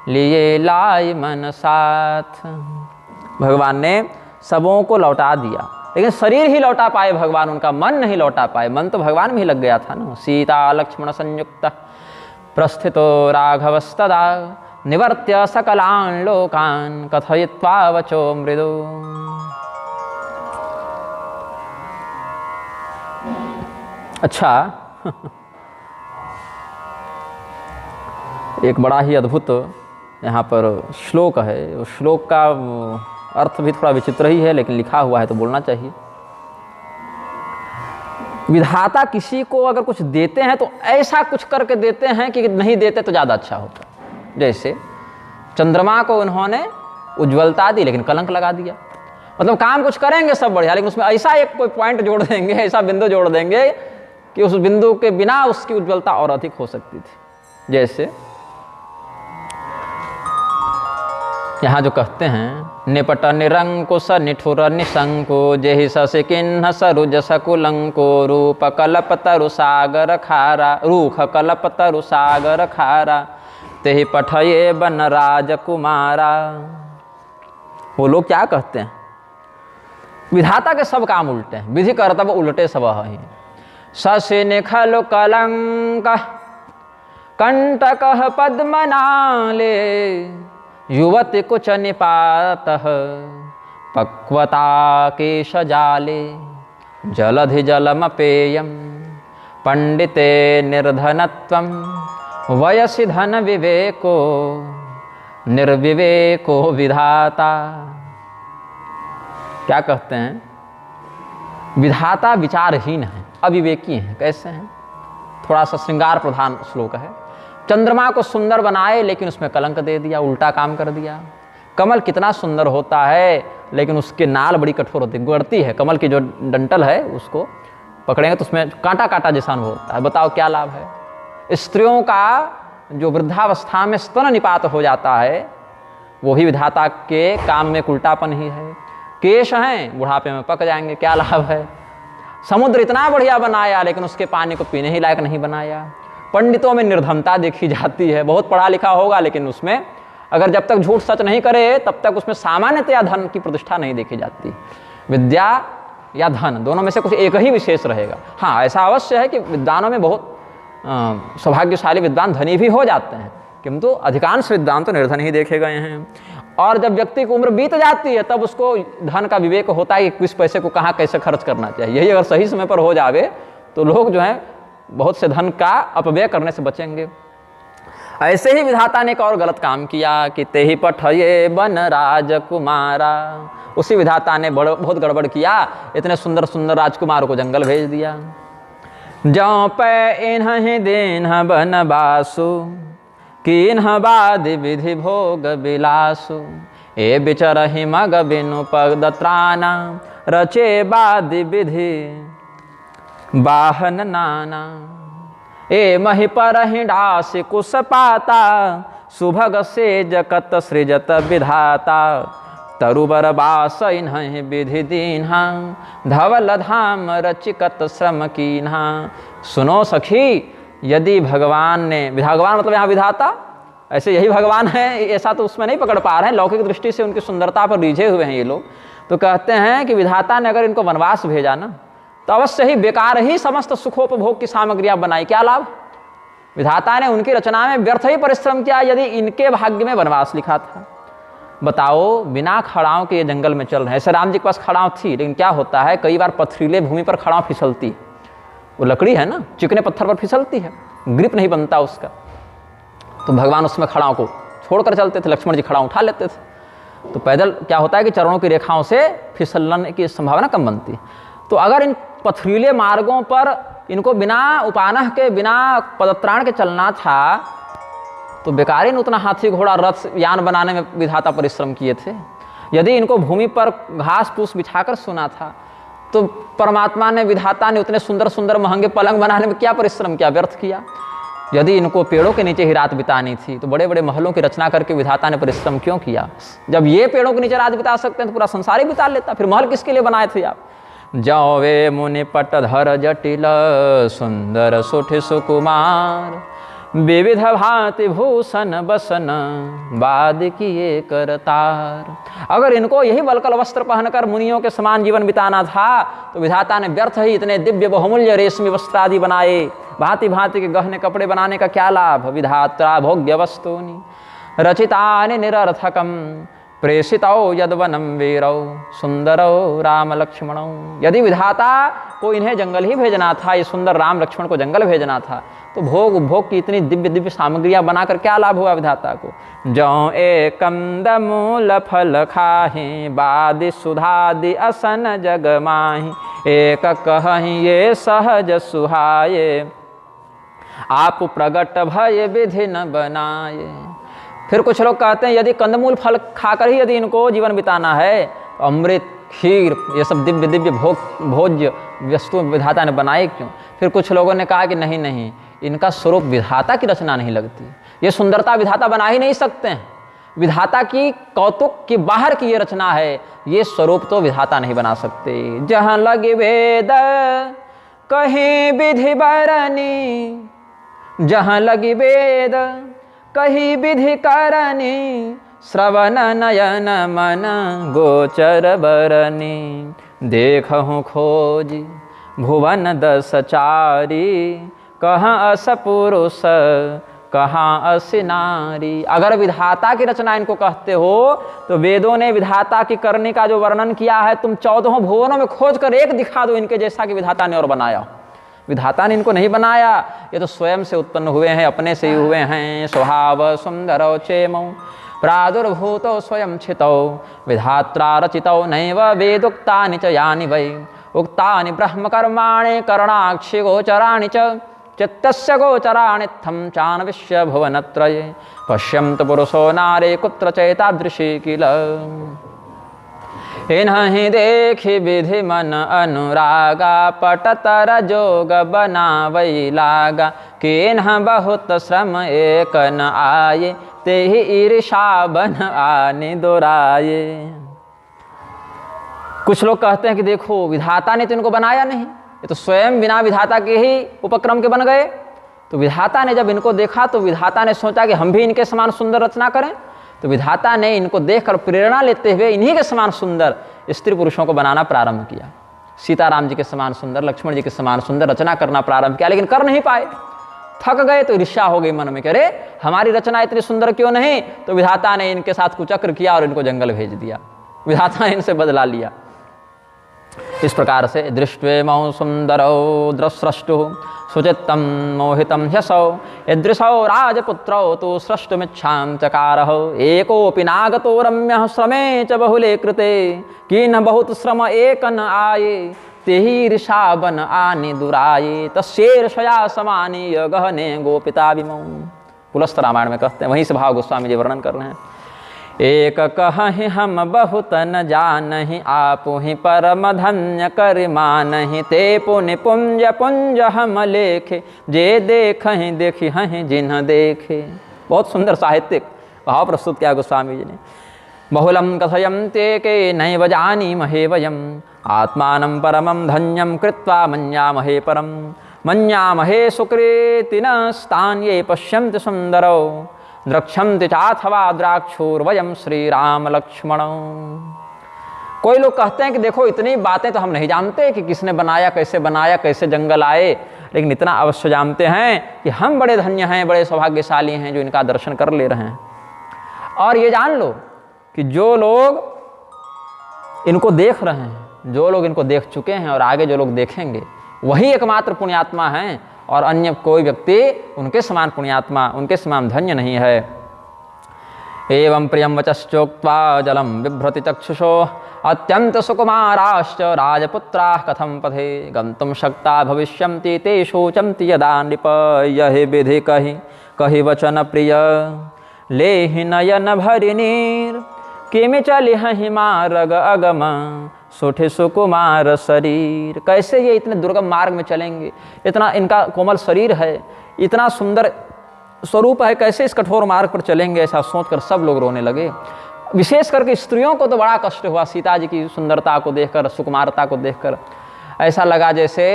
लिए लाई मन साथ। भगवान ने सबों को लौटा दिया, लेकिन शरीर ही लौटा पाए भगवान, उनका मन नहीं लौटा पाए। मन तो भगवान में ही लग गया था ना। सीता लक्ष्मण संयुक्त प्रस्थितो राघवस्तदा निवर्त्य सकलान् लोकान् कथयित्वा वचो मृदु। अच्छा एक बड़ा ही अद्भुत यहाँ पर श्लोक है। उस श्लोक का अर्थ भी थोड़ा विचित्र ही है, लेकिन लिखा हुआ है तो बोलना चाहिए। विधाता किसी को अगर कुछ देते हैं तो ऐसा कुछ करके देते हैं कि नहीं देते तो ज़्यादा अच्छा होता। जैसे चंद्रमा को उन्होंने उज्ज्वलता दी लेकिन कलंक लगा दिया। मतलब काम कुछ करेंगे सब बढ़िया, लेकिन उसमें ऐसा एक कोई पॉइंट जोड़ देंगे, ऐसा बिंदु जोड़ देंगे कि उस बिंदु के बिना उसकी उज्ज्वलता और अधिक हो सकती थी। जैसे यहाँ जो कहते हैं निपट निरंकुश निठुर निशंको जेहि ससि किन्ह सरुज सकुलंको रूप कल्प तरु सागर खारा रूख कल्प तरु सागर खारा तेहि पठये बन राजकुमारा। वो लोग क्या कहते हैं, विधाता के सब काम उल्टे हैं, विधि कर्तव्य उल्टे सब ही। ससि निखल कलंक कंटक पद्मनाले युवति कुच निपात पक्वता केश जाले जलधि जलमपेयम पंडिते निर्धनत्वम वयसि धन विवेको निर्विवेको विधाता। क्या कहते हैं, विधाता विचारहीन है, अविवेकी है। कैसे हैं, थोड़ा सा श्रृंगार प्रधान श्लोक है। चंद्रमा को सुंदर बनाए लेकिन उसमें कलंक दे दिया, उल्टा काम कर दिया। कमल कितना सुंदर होता है लेकिन उसके नाल बड़ी कठोर होती है, गड़ती है। कमल की जो डंटल है उसको पकड़ेंगे तो उसमें कांटा कांटा जैसा अनुभव होता है। बताओ क्या लाभ है। स्त्रियों का जो वृद्धावस्था में स्तन निपात हो जाता है वो भी विधाता के काम में उल्टापन ही है। केश हैं, बुढ़ापे में पक जाएंगे, क्या लाभ है। समुद्र इतना बढ़िया बनाया लेकिन उसके पानी को पीने ही लायक नहीं बनाया। पंडितों में निर्धनता देखी जाती है, बहुत पढ़ा लिखा होगा लेकिन उसमें अगर जब तक झूठ सच नहीं करे तब तक उसमें सामान्यतया धन की प्रतिष्ठा नहीं देखी जाती। विद्या या धन दोनों में से कुछ एक ही विशेष रहेगा। हाँ, ऐसा अवश्य है कि विद्वानों में बहुत सौभाग्यशाली विद्वान धनी भी हो जाते हैं, किंतु अधिकांश विद्वान तो निर्धन ही देखे गए हैं। और जब व्यक्ति की उम्र बीत जाती है तब उसको धन का विवेक होता है कि किस पैसे को कहाँ कैसे खर्च करना चाहिए। यही अगर सही समय पर हो जावे तो लोग जो है बहुत से धन का अपव्यय करने से बचेंगे। ऐसे ही विधाता ने एक और गलत काम किया कि ते ही पठये बन राजकुमारा। उसी विधाता ने बहुत गड़बड़ किया, इतने सुंदर सुंदर राजकुमारों को जंगल भेज दिया। जौ पे इन्ह देन्ह बन बासु किन्ह बाद विधि भोग बिलासु। ए बिचरहि मग बिनु पद त्राना रचे बाद विधि बाहन नाना। ए महि परहि डास कुश पाता सुभग से जगत सृजत विधाता। तरुबर बास इन्हि विधि दीन्हा धवल धाम रचिकत श्रम कीन्हा। सुनो सखी, यदि भगवान ने, भगवान मतलब यहाँ विधाता, ऐसे यही भगवान है ऐसा तो उसमें नहीं पकड़ पा रहे हैं, लौकिक दृष्टि से उनकी सुंदरता पर रिझे हुए हैं ये लोग। तो कहते हैं कि विधाता ने अगर इनको वनवास भेजा ना तो अवश्य ही बेकार ही समस्त सुखोपभोग की सामग्रियां बनाई, क्या लाभ। विधाता ने उनकी रचना में व्यर्थ ही परिश्रम किया यदि इनके भाग्य में वनवास लिखा था। बताओ, बिना खड़ाओं के ये जंगल में चल रहे हैं। ऐसे राम जी के पास खड़ाओं थी, लेकिन क्या होता है कई बार पथरीले भूमि पर खड़ाओं फिसलती है, वो लकड़ी है ना, चिकने पत्थर पर फिसलती है, ग्रिप नहीं बनता उसका। तो भगवान उसमें खड़ाओं को छोड़कर चलते थे, लक्ष्मण जी खड़ाओं उठा लेते थे। तो पैदल क्या होता है कि चरणों की रेखाओं से फिसलने की संभावना कम बनती है। तो अगर इन पथरीले मार्गों पर इनको बिना उपानह के, बिना पदत्राण के चलना था तो बेकार ही उतना हाथी घोड़ा रथ यान बनाने में विधाता परिश्रम किए थे। यदि इनको भूमि पर घास फूस बिछाकर सोना था तो परमात्मा ने, विधाता ने उतने सुंदर सुंदर महंगे पलंग बनाने में क्या परिश्रम किया, व्यर्थ किया। यदि इनको पेड़ों के नीचे ही रात बितानी थी तो बड़े बड़े महलों की रचना करके विधाता ने परिश्रम क्यों किया। जब ये पेड़ों के नीचे रात बिता सकते हैं तो पूरा संसार ही बिता लेता, फिर महल किसके लिए बनाए थे आप। जौ वे मुनि पटधर जटिल सुंदर सुठ सुकुमार। विविध भांति भूषण बसन बाद किए करतार। अगर इनको यही वलकल वस्त्र पहनकर मुनियों के समान जीवन बिताना था तो विधाता ने व्यर्थ ही इतने दिव्य बहुमूल्य रेशमी वस्त्र आदि बनाए। भांति भांति के गहने कपड़े बनाने का क्या लाभ। विधात्रा भोग्य वस्तूनि रचितानि निरर्थकम प्रेषितौ यद्वनम वीरौ सुंदरौ राम लक्ष्मणौ। यदि विधाता को इन्हें जंगल ही भेजना था, ये सुंदर राम लक्ष्मण को जंगल भेजना था, तो भोग उपभोग की इतनी दिव्य दिव्य सामग्रियां बनाकर क्या लाभ हुआ विधाता को। जौ एक कंदमूल फल खाहि बादि सुधादि असन जग माहि। एक कहि ये सहज सुहाये आप प्रगट भय विधि न बनाए। फिर कुछ लोग कहते हैं यदि कंदमूल फल खाकर ही यदि इनको जीवन बिताना है तो अमृत खीर ये सब दिव्य दिव्य भोज्य वस्तु विधाता ने बनाए क्यों। फिर कुछ लोगों ने कहा कि नहीं नहीं, इनका स्वरूप विधाता की रचना नहीं लगती, ये सुंदरता विधाता बना ही नहीं सकते हैं, विधाता की कौतुक की बाहर की ये रचना है, ये स्वरूप तो विधाता नहीं बना सकते। जहाँ लगे वेद कहीं विधि बरनी, जहाँ लगी वेद कहीं विधि करनी। श्रवण नयन मन गोचर बरनी। देखहु खोजी भुवन दस चारी। कहाँ अस पुरुष कहाँ अस नारी। अगर विधाता की रचना इनको कहते हो तो वेदों ने विधाता की करने का जो वर्णन किया है, तुम 14 भुवनों में खोज कर एक दिखा दो इनके जैसा कि विधाता ने और बनाया। विधाता ने इनको नहीं बनाया, ये तो स्वयं से उत्पन्न हुए हैं, अपने से ही हुए हैं। स्वभाव सुंदरौ चेमौ प्रादुर्भूतो स्वयं छितौ। विधात्रा रचितौ नैव वेदोक्तानि च यानि वै। उक्तानि ब्रह्मकर्माणि करणाक्षि गोचराणि च। चित्तस्य गोचराणि थं चान्विष्य भुवनत्रये। पश्यन्तु पुरुषो नारे कुत्र चैतादृशी किल। इन्हीं देखि विधि मन अनुरागा। पटतर जोग बनावै लागा। किन्ह बहुत श्रम एक न आये। तेहि ईर्षा बन आनि दोराये। कुछ लोग कहते हैं कि देखो विधाता ने तो इनको बनाया नहीं, ये तो स्वयं बिना विधाता के ही उपक्रम के बन गए। तो विधाता ने जब इनको देखा तो विधाता ने सोचा कि हम भी इनके समान सुंदर रचना करें। तो विधाता ने इनको देखकर प्रेरणा लेते हुए इन्हीं के समान सुंदर स्त्री पुरुषों को बनाना प्रारंभ किया। सीताराम जी के समान सुंदर, लक्ष्मण जी के समान सुंदर रचना करना प्रारंभ किया, लेकिन कर नहीं पाए, थक गए। तो ईर्ष्या हो गई मन में कि अरे हमारी रचना इतनी सुंदर क्यों नहीं। तो विधाता ने इनके साथ कुचक्र किया और इनको जंगल भेज दिया। विधाता ने इनसे बदला लिया। इस प्रकार से दृष्ट्वेमौ सुंदरौ द्रस्रष्टु सुचित्तं मोहितं ह्यसौ ईदृशौ राजपुत्रौ तु स्रष्टुमिच्छां चकारौ एकोऽपि नागतो रम्यः श्रमे च बहुले कृते किन बहुत श्रम एक न आये तेहि ऋषावन आनि दुराये तस्यैर्षया समानीय गहने गोपिता विमौ। पुलस्त रामायण में कहते हैं, वहीं से भाव गोस्वामी जी वर्णन कर रहे हैं। एक कहहि हम बहुत न जानहि आपु ही परम धन्य कर मानहि ते पुण्य पुंज पुंज हम लेखे जे देखहि देखि हहि जिन्ह देखे। बहुत सुंदर साहित्यिक भाव प्रस्तुत किया गोस्वामी जी ने। बहुलम कथयन्ते के नैव जानीमहे वयम् आत्मानं परमं धन्यं कृत्वा मन्यामहे परं मन्यामहे सुकृतिनस्तान् ये पश्यन्ति सुन्दरौ द्रक्ष्यन्ति चाथवा द्राक्षोर्वयं श्री राम लक्ष्मणौ। कोई लोग कहते हैं कि देखो इतनी बातें तो हम नहीं जानते कि किसने बनाया, कैसे जंगल आए, लेकिन इतना अवश्य जानते हैं कि हम बड़े धन्य हैं, बड़े सौभाग्यशाली हैं जो इनका दर्शन कर ले रहे हैं। और ये जान लो कि जो लोग इनको देख रहे हैं, जो लोग इनको देख चुके हैं और आगे जो लोग देखेंगे, वही एकमात्र पुण्यात्मा हैं और अन्य कोई व्यक्ति उनके समान पुण्यात्मा, उनके समान धन्य नहीं है। एवं प्रियं वचश्चोक्त्वा जलम बिभ्रति चक्षुषो अत्यंत सुकुमाराश्च राजपुत्राः कथं पथे गन्तुं शक्ता भविष्यन्ति ते शोचन्ति यदा नृप यहि विधि कहि वचन प्रिय लेहि नयन भरिनीर किमि चलिहि मार्ग अगम सुठे सुकुमार शरीर। कैसे ये इतने दुर्गम मार्ग में चलेंगे, इतना इनका कोमल शरीर है, इतना सुंदर स्वरूप है, कैसे इस कठोर मार्ग पर चलेंगे, ऐसा सोचकर सब लोग रोने लगे। विशेष करके स्त्रियों को तो बड़ा कष्ट हुआ, सीता जी की सुंदरता को देखकर, सुकुमारता को देखकर ऐसा लगा जैसे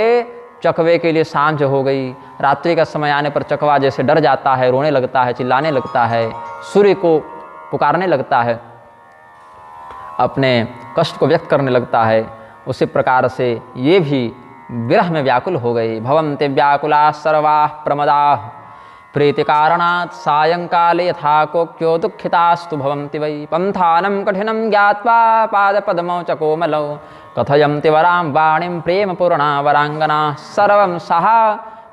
चकवे के लिए सांझ हो गई। रात्रि का समय आने पर चकवा जैसे डर जाता है, रोने लगता है, चिल्लाने लगता है, सूर्य को पुकारने लगता है, अपने कष्ट को व्यक्त करने लगता है। उसी प्रकार से ये भी विरह में व्याकुल हो गई। भवन्ति व्याकुला सर्वाः प्रमदाः प्रीति कारणात् सायंकाले यथा कोक्यो दुःखितास्तु भवन्ति वै पंथानं कठिनं ज्ञात्वा पादपद्मौ च कोमलौ कथयन्ति वरां वाणीं प्रेमपूर्णा वराङ्गनाः सर्वं सहा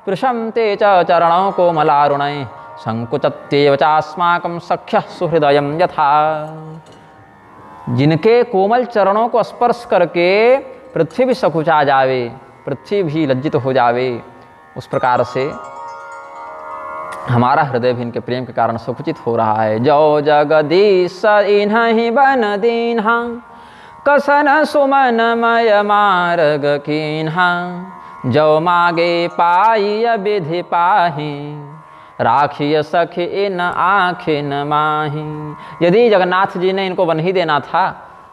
पृशन्ते च चरणौ कोमलारुणैः संकुचत्येव चास्माकं सख्यः सुहृदयं यथा। जिनके कोमल चरणों को स्पर्श करके पृथ्वी भी सकुचा जावे, पृथ्वी भी लज्जित हो जावे, उस प्रकार से हमारा हृदय भी इनके प्रेम के कारण सकुचित हो रहा है। जो जगदीश इन्हीं बन दीन्हा कसन सुमन मय मार्ग कीन्हा जो मागे पाई विधि पाही राखिय सखी इन आँखिन माही। यदि जगन्नाथ जी ने इनको वन ही देना था,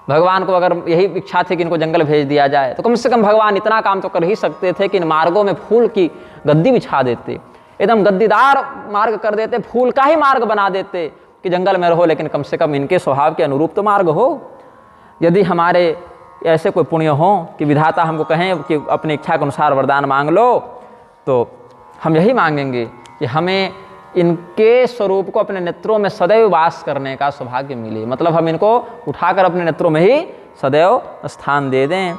भगवान को अगर यही इच्छा थी कि इनको जंगल भेज दिया जाए, तो कम से कम भगवान इतना काम तो कर ही सकते थे कि इन मार्गों में फूल की गद्दी बिछा देते, एकदम गद्दीदार मार्ग कर देते, फूल का ही मार्ग बना देते कि जंगल में रहो, लेकिन कम से कम इनके स्वभाव के अनुरूप तो मार्ग हो। यदि हमारे ऐसे कोई पुण्य हो कि विधाता हमको कहें कि अपनी इच्छा के अनुसार वरदान मांग लो, तो हम यही मांगेंगे कि हमें इनके स्वरूप को अपने नेत्रों में सदैव वास करने का सौभाग्य मिले, मतलब हम इनको उठाकर अपने नेत्रों में ही सदैव स्थान दे दें।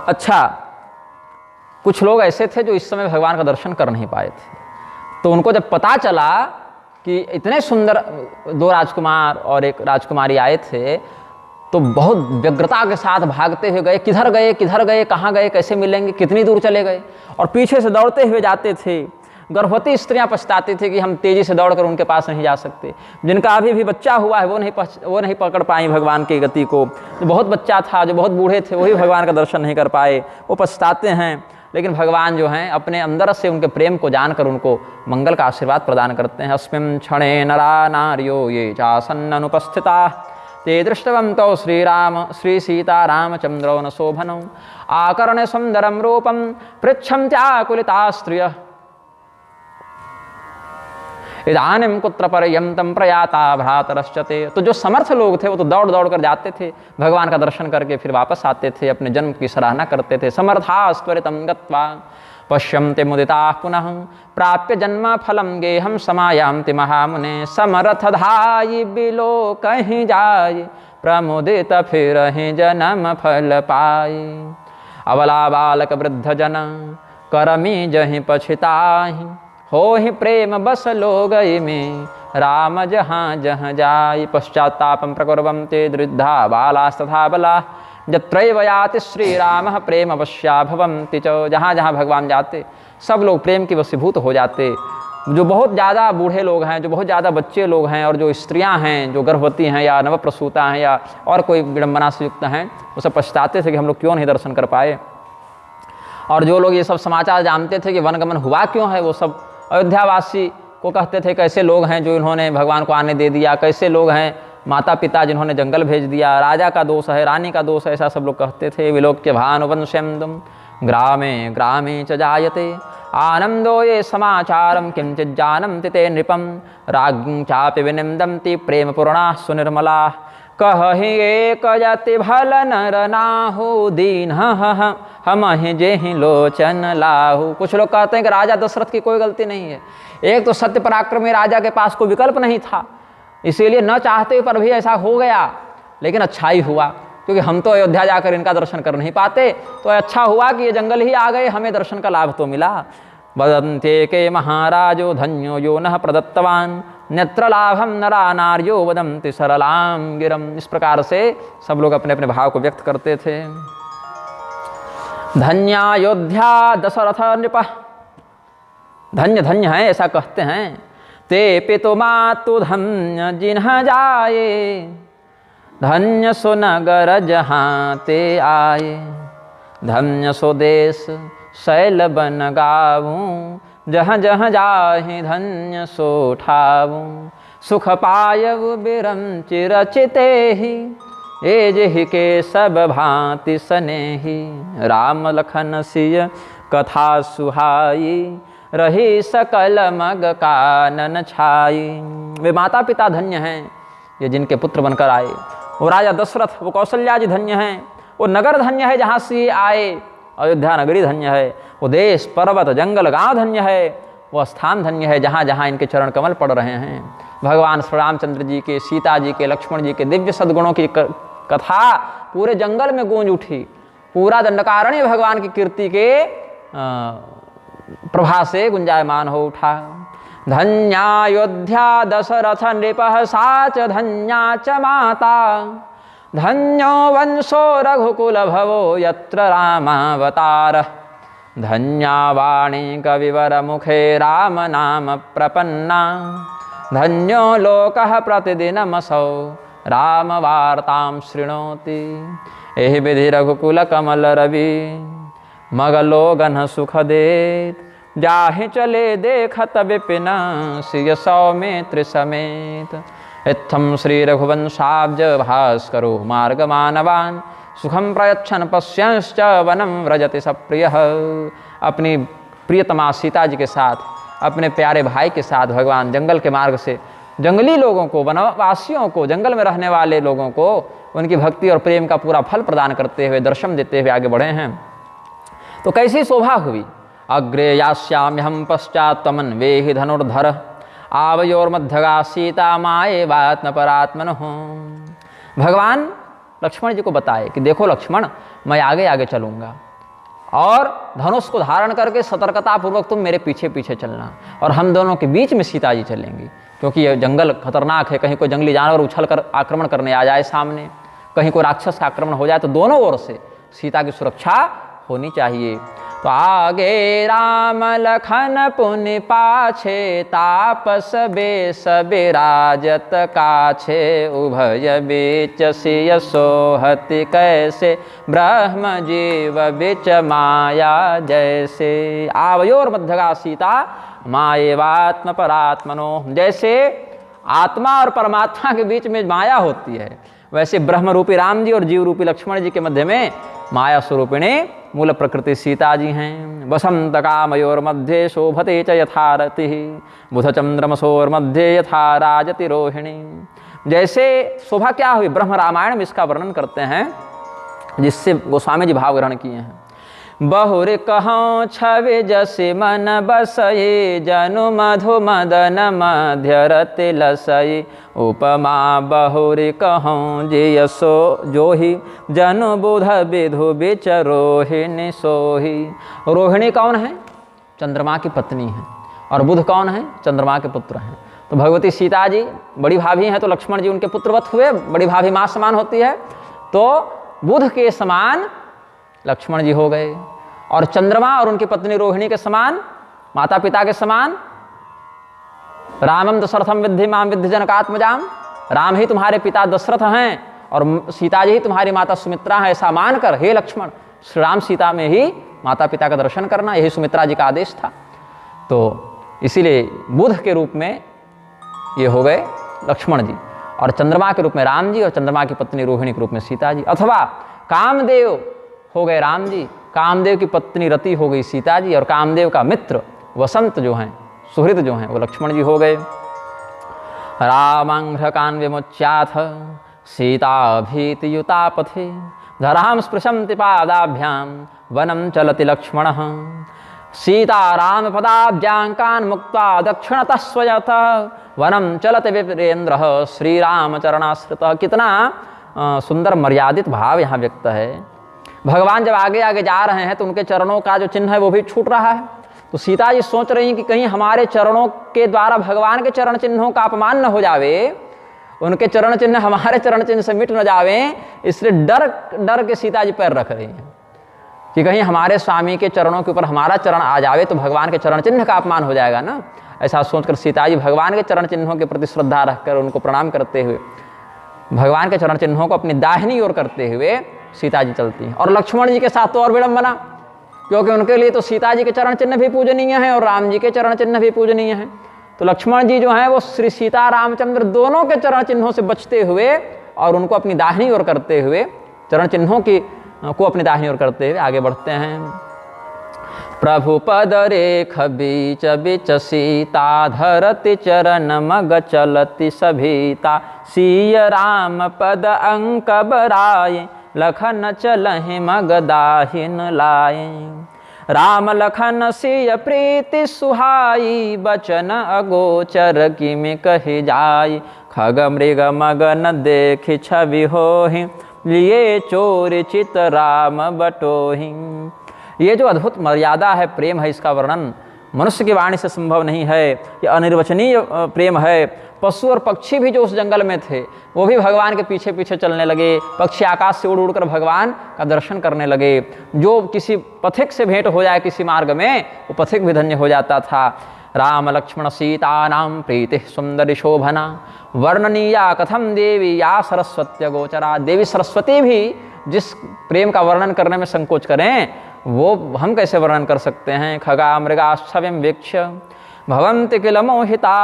अच्छा, कुछ लोग ऐसे थे जो इस समय भगवान का दर्शन कर नहीं पाए थे, तो उनको जब पता चला कि इतने सुंदर दो राजकुमार और एक राजकुमारी आए थे, तो बहुत व्यग्रता के साथ भागते हुए गए, किधर गए, कहाँ गए, कैसे मिलेंगे, कितनी दूर चले गए, और पीछे से दौड़ते हुए जाते थे। गर्भवती स्त्रियां पछताती थी कि हम तेजी से दौड़कर उनके पास नहीं जा सकते। जिनका अभी भी बच्चा हुआ है वो नहीं पकड़ पाई भगवान की गति को। जो बहुत बच्चा था, जो बहुत बूढ़े थे, वही भगवान का दर्शन नहीं कर पाए, वो पछताते हैं। लेकिन भगवान जो हैं अपने अंदर से उनके प्रेम को जानकर उनको मंगल का आशीर्वाद प्रदान करते हैं। अस्मिन् क्षणे नरा नार्यो ये चासन्न अनुपस्थिता ते दृष्टवन्तौ श्री सीता रामचंद्रौ न शोभनौ आकर्ण्य सुंदरम रूपम पृच्छन्त्याकुलिता स्त्रियः इदानीं कुत्र पर्यन्तं प्रयाता भ्रातरश्चते। तो जो समर्थ लोग थे वो तो दौड़ दौड़ कर जाते थे, भगवान का दर्शन करके फिर वापस आते थे, अपने जन्म की सराहना करते थे। समर्थास्त्वरितं गत्वा पश्यन्ते मुदिताः पुनः प्राप्य जन्म फलं गेहं समायान्ति महामुने समर्थ धायि बिलो कहीं जाय प्रमुदित फिर जन्म फल पाई। अबला बालक वृद्ध जन करमी जहि पछिताहि, होहि प्रेम बस लोगई में राम जहाँ जहाँ जाई। पश्चात्तापं प्रकुर्वन्ते वृद्धा बालास्तथा बला, यत्रैव याति श्री राम प्रेम वश्या भवन्ति च। जहाँ जहाँ भगवान जाते सब लोग प्रेम के वशीभूत हो जाते। जो बहुत ज़्यादा बूढ़े लोग हैं, जो बहुत ज़्यादा बच्चे लोग हैं, और जो स्त्रियां हैं जो गर्भवती हैं या नवप्रसूता हैं या और कोई विडम्बना से युक्त हैं, वो सब पछताते थे कि हम लोग क्यों नहीं दर्शन कर पाए। और जो लोग ये सब समाचार जानते थे कि वनगमन हुआ क्यों है, वो सब अयोध्यावासी को कहते थे कैसे लोग हैं जो इन्होंने भगवान को आने दे दिया, कैसे लोग हैं माता पिता जिन्होंने जंगल भेज दिया, राजा का दोष है, रानी का दोष है, ऐसा सब लोग कहते थे। विलोक्य भानुवंशं ग्रामे ग्रामे च जायते आनंदो ये समाचारम किंचित जानन्ति ते नृपम, राज्ञ चापि विनिंदन्ति प्रेम पूर्णा सुनिर्मला। कहि एक यति भल नर नाहु, दीन हम जेहि लोचन लाहु। कुछ लोग कहते हैं कि राजा दशरथ की कोई गलती नहीं है, एक तो सत्य पराक्रमी राजा के पास कोई विकल्प नहीं था, इसीलिए न चाहते पर भी ऐसा हो गया। लेकिन अच्छा ही हुआ, क्योंकि हम तो अयोध्या जाकर इनका दर्शन कर नहीं पाते, तो अच्छा हुआ कि ये जंगल ही आ गए, हमें दर्शन का लाभ तो मिला। वदन्ते के महाराजो धन्यो यो नः प्रदत्तवान, नेत्र लाभम नरा नार्यो वदन्ति सरलाम गिरम। इस प्रकार से सब लोग अपने अपने भाव को व्यक्त करते थे। धन्यायोध्या दशरथ नृप, धन्य धन्य है ऐसा कहते हैं। ते पितु मातु धन्य जिन्ह जाए, धन्य सो नगर जहाँ ते आए। धन्य सो देश शैल बन गाऊँ, जहाँ जहाँ जाहि धन्य सो ठाऊँ। सुख पायउ बिरम चिरचिते ही, एजहि के सब भांति सनेही। राम लखन सिय कथा सुहाई, रही सकल मग कानन छाई। वे माता पिता धन्य हैं ये जिनके पुत्र बनकर आए। वो राजा दशरथ, वो कौशल्या जी धन्य हैं। वो नगर धन्य है जहाँ से आए, अयोध्या नगरी धन्य है। वो देश पर्वत जंगल गांव धन्य है। वो स्थान धन्य है जहाँ जहाँ इनके चरण कमल पड़ रहे हैं। भगवान श्री रामचंद्र जी के, सीता जी के, लक्ष्मण जी के दिव्य सद्गुणों की कथा पूरे जंगल में गूंज उठी। पूरा दंडकारण्य भगवान की कीर्ति के प्रभा से गुंजायमान हो उठा। धन्यायोध्या दशरथ नृपः साच धन्या च माता, धन्यो वंशो रघुकुल भवो यत्र रामावतारः। धन्या वाणी कविवर मुखे राम नाम प्रपन्ना, धन्यो लोकः प्रतिदिनमसौ राम वार्तां शृणोति। एहि विधि रघुकुल कमल रवि, मगलो गन्ह सुख देत। जाहि चले देखत विपिन, सिय सौमित्र समेत। इत्थं श्री रघुवंशाब्ज भास्करो मार्ग मानवान, सुखम प्रयच्छन पश्यंश्च वनम व्रजति सप्रियः। अपनी प्रियतमा सीता जी के साथ, अपने प्यारे भाई के साथ भगवान जंगल के मार्ग से जंगली लोगों को, वनवासियों को, जंगल में रहने वाले लोगों को उनकी भक्ति और प्रेम का पूरा फल प्रदान करते हुए, दर्शन देते हुए आगे बढ़े हैं। तो कैसी शोभा हुई। अग्रे यास्याम्यहं पश्चात् त्वमन्वेहि धनुर्धर, आवयोर्मध्यगा सीता माए वात्म परात्मनः। भगवान लक्ष्मण जी को बताए कि देखो लक्ष्मण, मैं आगे आगे चलूँगा और धनुष को धारण करके सतर्कतापूर्वक तुम मेरे पीछे पीछे चलना, और हम दोनों के बीच में सीता जी चलेंगी, क्योंकि ये जंगल खतरनाक है। कहीं कोई जंगली जानवर उछल कर आक्रमण करने आ जाए सामने, कहीं कोई राक्षस का आक्रमण हो जाए, तो दोनों ओर से सीता की सुरक्षा होनी चाहिए। तो आगे राम लखन पुनि पाछे, तापस बेस बिराजत काछे। उभय बीच सिय सोहति कैसे, ब्रह्म जीव बिच माया जैसे। आवयोर मध्यगा सीता माएवात्म परात्मनो। जैसे आत्मा और परमात्मा के बीच में माया होती है, वैसे ब्रह्म रूपी राम जी और जीव रूपी लक्ष्मण जी के मध्य में माया स्वरूपिणी मूल प्रकृति सीता जी हैं। वसंत कामयोर मध्य शोभते च यथा रतिः, बुध चंद्रमसोर मध्य यथा राजति रोहिणी। जैसे शोभा क्या हुई, ब्रह्म रामायण में इसका वर्णन करते हैं, जिससे गोस्वामी जी भाव ग्रहण किए हैं। बहुर कहूँ छवि जसि मन बसये, जनु मधु मदन मध्य रति लसये। उपमा बहुर कहूँ जियसो जोहि, जनु बुध विधु बिच रोहिणी सोही। रोहिणी कौन है? चंद्रमा की पत्नी है। और बुध कौन है? चंद्रमा के पुत्र हैं। तो भगवती सीता जी बड़ी भाभी हैं, तो लक्ष्मण जी उनके पुत्रवत हुए। बड़ी भाभी माँ समान होती है, तो बुध के समान लक्ष्मण जी हो गए। और चंद्रमा और उनकी पत्नी रोहिणी के समान, माता पिता के समान, रामम दशरथम विद्धि माम विद्धि जनकात्मजाम, राम ही तुम्हारे पिता दशरथ हैं और सीता जी ही तुम्हारी माता सुमित्रा है। ऐसा मानकर हे लक्ष्मण, श्री राम सीता में ही माता पिता का दर्शन करना, यही सुमित्रा जी का आदेश था। तो इसीलिए बुध के रूप में ये हो गए लक्ष्मण जी, और चंद्रमा के रूप में राम जी, और चंद्रमा की पत्नी रोहिणी के रूप में सीता जी। अथवा कामदेव हो गए राम जी, कामदेव की पत्नी रति हो गई सीता जी, और कामदेव का मित्र वसंत जो हैं, सुहृद जो हैं, वो लक्ष्मण जी हो गए। रामांघ्रकान् विमुच्याथ सीता भीतियुता पथे, धराम स्पृशन्ति पादाभ्याम वनम चलति लक्ष्मणः। सीता राम पदाब्जांकान् मुक्त्वा दक्षिणतः स्वयतः, वनम चलति विप्रेन्द्रः श्री राम चरणाश्रितः। कितना सुंदर मर्यादित भाव यहाँ व्यक्त है। भगवान जब आगे आगे जा रहे हैं तो उनके चरणों का जो चिन्ह है वो भी छूट रहा है। तो सीता जी सोच रही हैं कि कहीं हमारे चरणों के द्वारा भगवान के चरण चिन्हों का अपमान न हो जावे, उनके चरण चिन्ह हमारे चरण चिन्ह से मिट न जावे, इसलिए डर के सीता जी पैर रख रही हैं कि कहीं हमारे स्वामी के चरणों के ऊपर हमारा चरण आ जावे तो भगवान के चरण चिन्ह का अपमान हो जाएगा ना। ऐसा सोचकर सीता जी भगवान के चरण चिन्हों के प्रति श्रद्धा रखकर उनको प्रणाम करते हुए, भगवान के चरण चिन्हों को अपनी दाहिनी ओर करते हुए सीता जी चलती हैं। और लक्ष्मण जी के साथ तो और विडंबना, क्योंकि उनके लिए तो सीता जी के चरण चिन्ह भी पूजनीय हैं और राम जी के चरण चिन्ह भी पूजनीय हैं। तो लक्ष्मण जी जो हैं वो श्री सीता रामचंद्र दोनों के चरण चिन्हों से बचते हुए और उनको अपनी दाहिनी ओर करते हुए, चरण चिन्हों की को अपनी दाहिनी ओर करते हुए आगे बढ़ते हैं। प्रभु पद रेख बीच बिच सीता, धरति चरण मग चलति सभीता। सिय राम पद अंक बराए, लखन चलहि मग दाहिन लाए। राम लखन सिय प्रीति सुहाई, बचन अगोचर किमि कहि जाई। खग मृग मगन देखि छवि होहि, लिए चोर चित राम बटोहि। ये जो अद्भुत मर्यादा है, प्रेम है, इसका वर्णन मनुष्य की वाणी से संभव नहीं है। ये अनिर्वचनीय प्रेम है। पशु और पक्षी भी जो उस जंगल में थे वो भी भगवान के पीछे पीछे चलने लगे। पक्षी आकाश से उड़ उड़कर भगवान का दर्शन करने लगे। जो किसी पथिक से भेंट हो जाए किसी मार्ग में, वो पथिक भी धन्य हो जाता था। राम लक्ष्मण सीता नाम प्रीति सुंदरी शोभना, वर्णनीया कथम देवी या सरस्वती गोचरा। देवी सरस्वती भी जिस प्रेम का वर्णन करने में संकोच करें, वो हम कैसे वर्णन कर सकते हैं। खगा मृगाश्चर्यं वीक्ष्य भवन्ति किल मोहिता,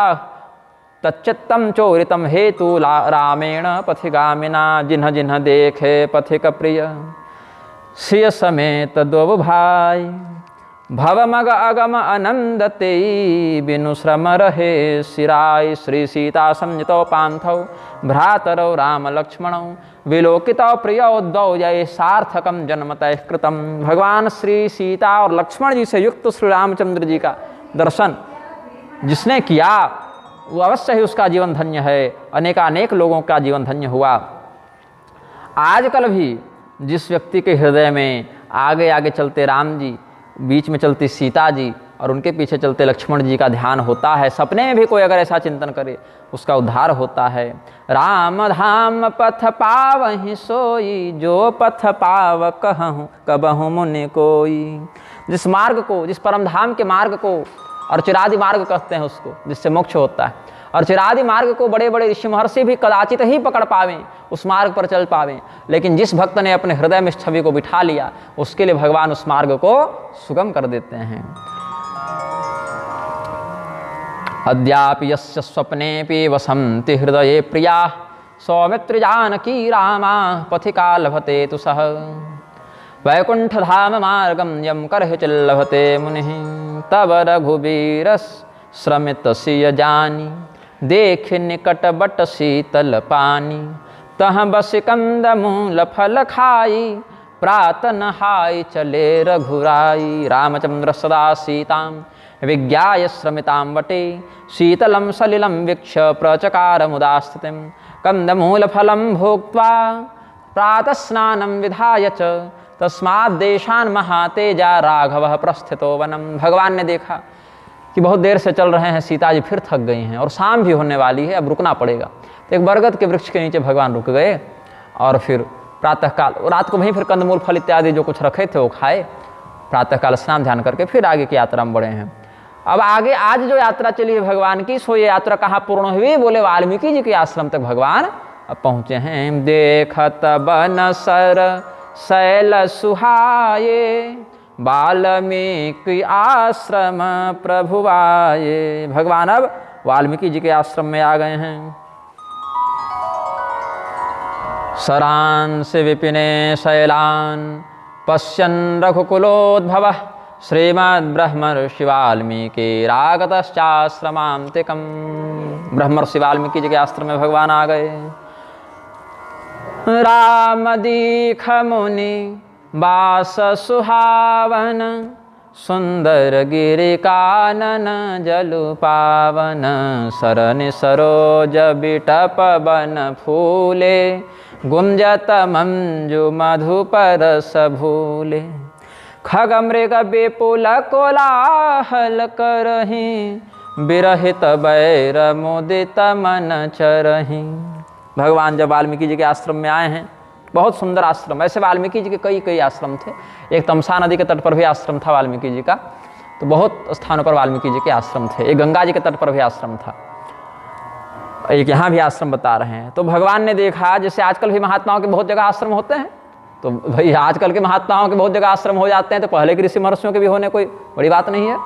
तच्चित्तं चोरितं हेतु रामेण पथिगामिना। जिन्ह जिन्ह देखे पथिक प्रिय, सिय समेत दो भाई। भवमग अगम आनंदते, बिनु श्रम रहे सिराय। श्री सीता संयुतो पांथौ, भ्रातरौ राम लक्ष्मणौ। विलोकितौ प्रियौ द्वौ, ये सार्थकम जन्मतः कृतम। भगवान श्री सीता और लक्ष्मण जी से युक्त श्री रामचंद्र जी का दर्शन जिसने किया वो अवश्य ही उसका जीवन धन्य है। अनेकानेक लोगों का जीवन धन्य हुआ। आजकल भी जिस व्यक्ति के हृदय में आगे आगे चलते राम जी, बीच में चलती सीता जी और उनके पीछे चलते लक्ष्मण जी का ध्यान होता है, सपने में भी कोई अगर ऐसा चिंतन करे उसका उद्धार होता है। राम धाम पथ पावहि सोई, जो पथ पाव कहूँ कबहु मुनि कोई। जिस मार्ग को, जिस परम धाम के मार्ग को अर्चिरादि मार्ग कहते हैं उसको, जिससे मोक्ष होता है, अर्चिरादि मार्ग को बड़े बड़े ऋषि महर्षि भी कदाचित ही पकड़ पावें, उस मार्ग पर चल पावें। लेकिन जिस भक्त ने अपने हृदय में इस छवि को बिठा लिया, उसके लिए भगवान उस मार्ग को सुगम कर देते हैं। अद्यापि यस्य स्वप्नेपि वसन्ति हृदये प्रिया, सौमित्र जानकी रामा पथिका लभते तु सह। वैकुंठ धाम मार्गम यम करहि लभते मुनिः, तब रघुबीर श्रमित सिय जानी। देख निकट बट शीतल पानी, तह बस कंद मूल फल खाई। प्रातः नहाय चले रघुराई। रामचंद्र सदा सीतां विज्ञाय श्रमितां वटे शीतलं सलिलं वीक्ष्य प्रचकार मुदा स्थितिं। कंदमूलफलं भोक्त्वा प्रातः स्नानं विधाय च तस्मात् देशान् महातेजा राघवः प्रस्थितो वनम। भगवान ने देखा कि बहुत देर से चल रहे हैं, सीता जी फिर थक गई हैं और शाम भी होने वाली है, अब रुकना पड़ेगा। तो एक बरगद के वृक्ष के नीचे भगवान रुक गए और फिर प्रातःकाल, रात को वहीं फिर कंदमूल फल इत्यादि जो कुछ रखे थे वो खाए। प्रातःकाल स्नान ध्यान करके फिर आगे की यात्रा में बढ़े हैं। अब आगे आज जो यात्रा चली है भगवान की, सो ये यात्रा कहाँ पूर्ण हुई? बोले वाल्मीकि जी के आश्रम तक भगवान अब पहुँचे हैं। देखत बन सर शैल सुहाये वाल्मीकि आश्रम प्रभुवाये। भगवान अब वाल्मीकि जी के आश्रम में आ गए हैं। सरांस विपिने शैलान पश्यन् रघुकुलोद्भवः श्रीमद्ब्रह्मर्षि वाल्मीकि रागतश्चाश्रमान्तिकम्। ब्रह्मर्षि वाल्मीकि जी के आश्रम में भगवान आ गए। राम दीख मुनि वास सुहावन सुंदर गिरि कानन जलु पावन। सरनि सरोज बिटप बन फूले गुंजत मंजु मधुपर सभूले। खग मृग विपुल कोलाहल करहि विरहित बैर मुदित मन चरहि। भगवान जब वाल्मीकि जी के आश्रम में आए हैं, बहुत सुंदर आश्रम। ऐसे वाल्मीकि जी के कई आश्रम थे। एक तमसा नदी के तट पर भी आश्रम था वाल्मीकि जी का, तो बहुत स्थानों पर वाल्मीकि जी के आश्रम थे। एक गंगा जी के तट पर भी आश्रम था, एक यहाँ भी आश्रम बता रहे हैं। तो भगवान ने देखा, जैसे आजकल भी महात्माओं के बहुत जगह आश्रम होते हैं, तो भाई आजकल के महात्माओं के बहुत जगह आश्रम हो जाते हैं, तो पहले के ऋषि महर्षियों के भी होने कोई बड़ी बात नहीं है।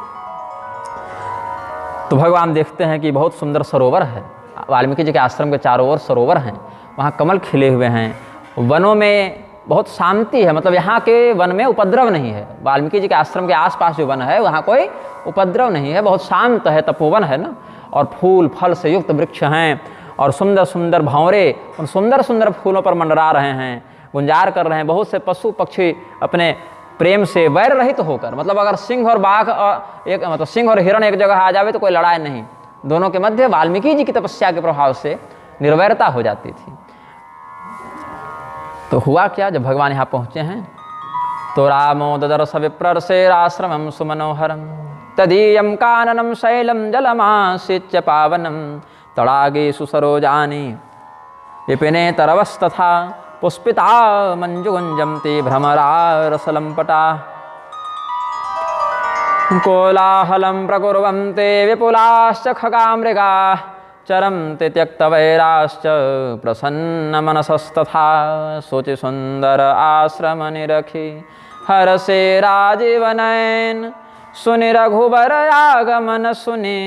तो भगवान देखते हैं कि बहुत सुंदर सरोवर है। वाल्मीकि जी के आश्रम के चारों ओर सरोवर हैं, वहाँ कमल खिले हुए हैं। वनों में बहुत शांति है, मतलब यहाँ के वन में उपद्रव नहीं है। वाल्मीकि जी के आश्रम के आसपास जो वन है वहाँ कोई उपद्रव नहीं है, बहुत शांत है, तपोवन है ना। और फूल फल से युक्त वृक्ष हैं और सुंदर सुंदर भंवरे उन सुंदर सुंदर फूलों पर मंडरा रहे हैं, गुंजार कर रहे हैं। बहुत से पशु पक्षी अपने प्रेम से वैर रहित होकर, मतलब अगर सिंह और बाघ और एक मतलब सिंह और हिरण एक जगह आ जावे तो कोई लड़ाई नहीं, दोनों के मध्य वाल्मीकि जी की तपस्या के प्रभाव से निर्वैरता हो जाती थी। तो हुआ क्या, जब भगवान यहाँ पहुँचे हैं तो रामो ददर्श विप्रर्षेराश्रमं सुमनोहरं तदीयं काननं शैलं जलमाश्रित्य पावनं तडागेषु सरोजानि विपिने तरवस्तथा पुष्पिता मंजुगुंजन्ति भ्रमरारसलंपटा। कोलाहलं प्रकुर्वन्ते विपुलाश्च खगामृगाः चरन्ति त्यक्तवैराश्च प्रसन्नमनसस्तथा। सोचि सुंदर आश्रम निरखि हरसे राजीवनयन सुनि रघुबर आगमन सुने।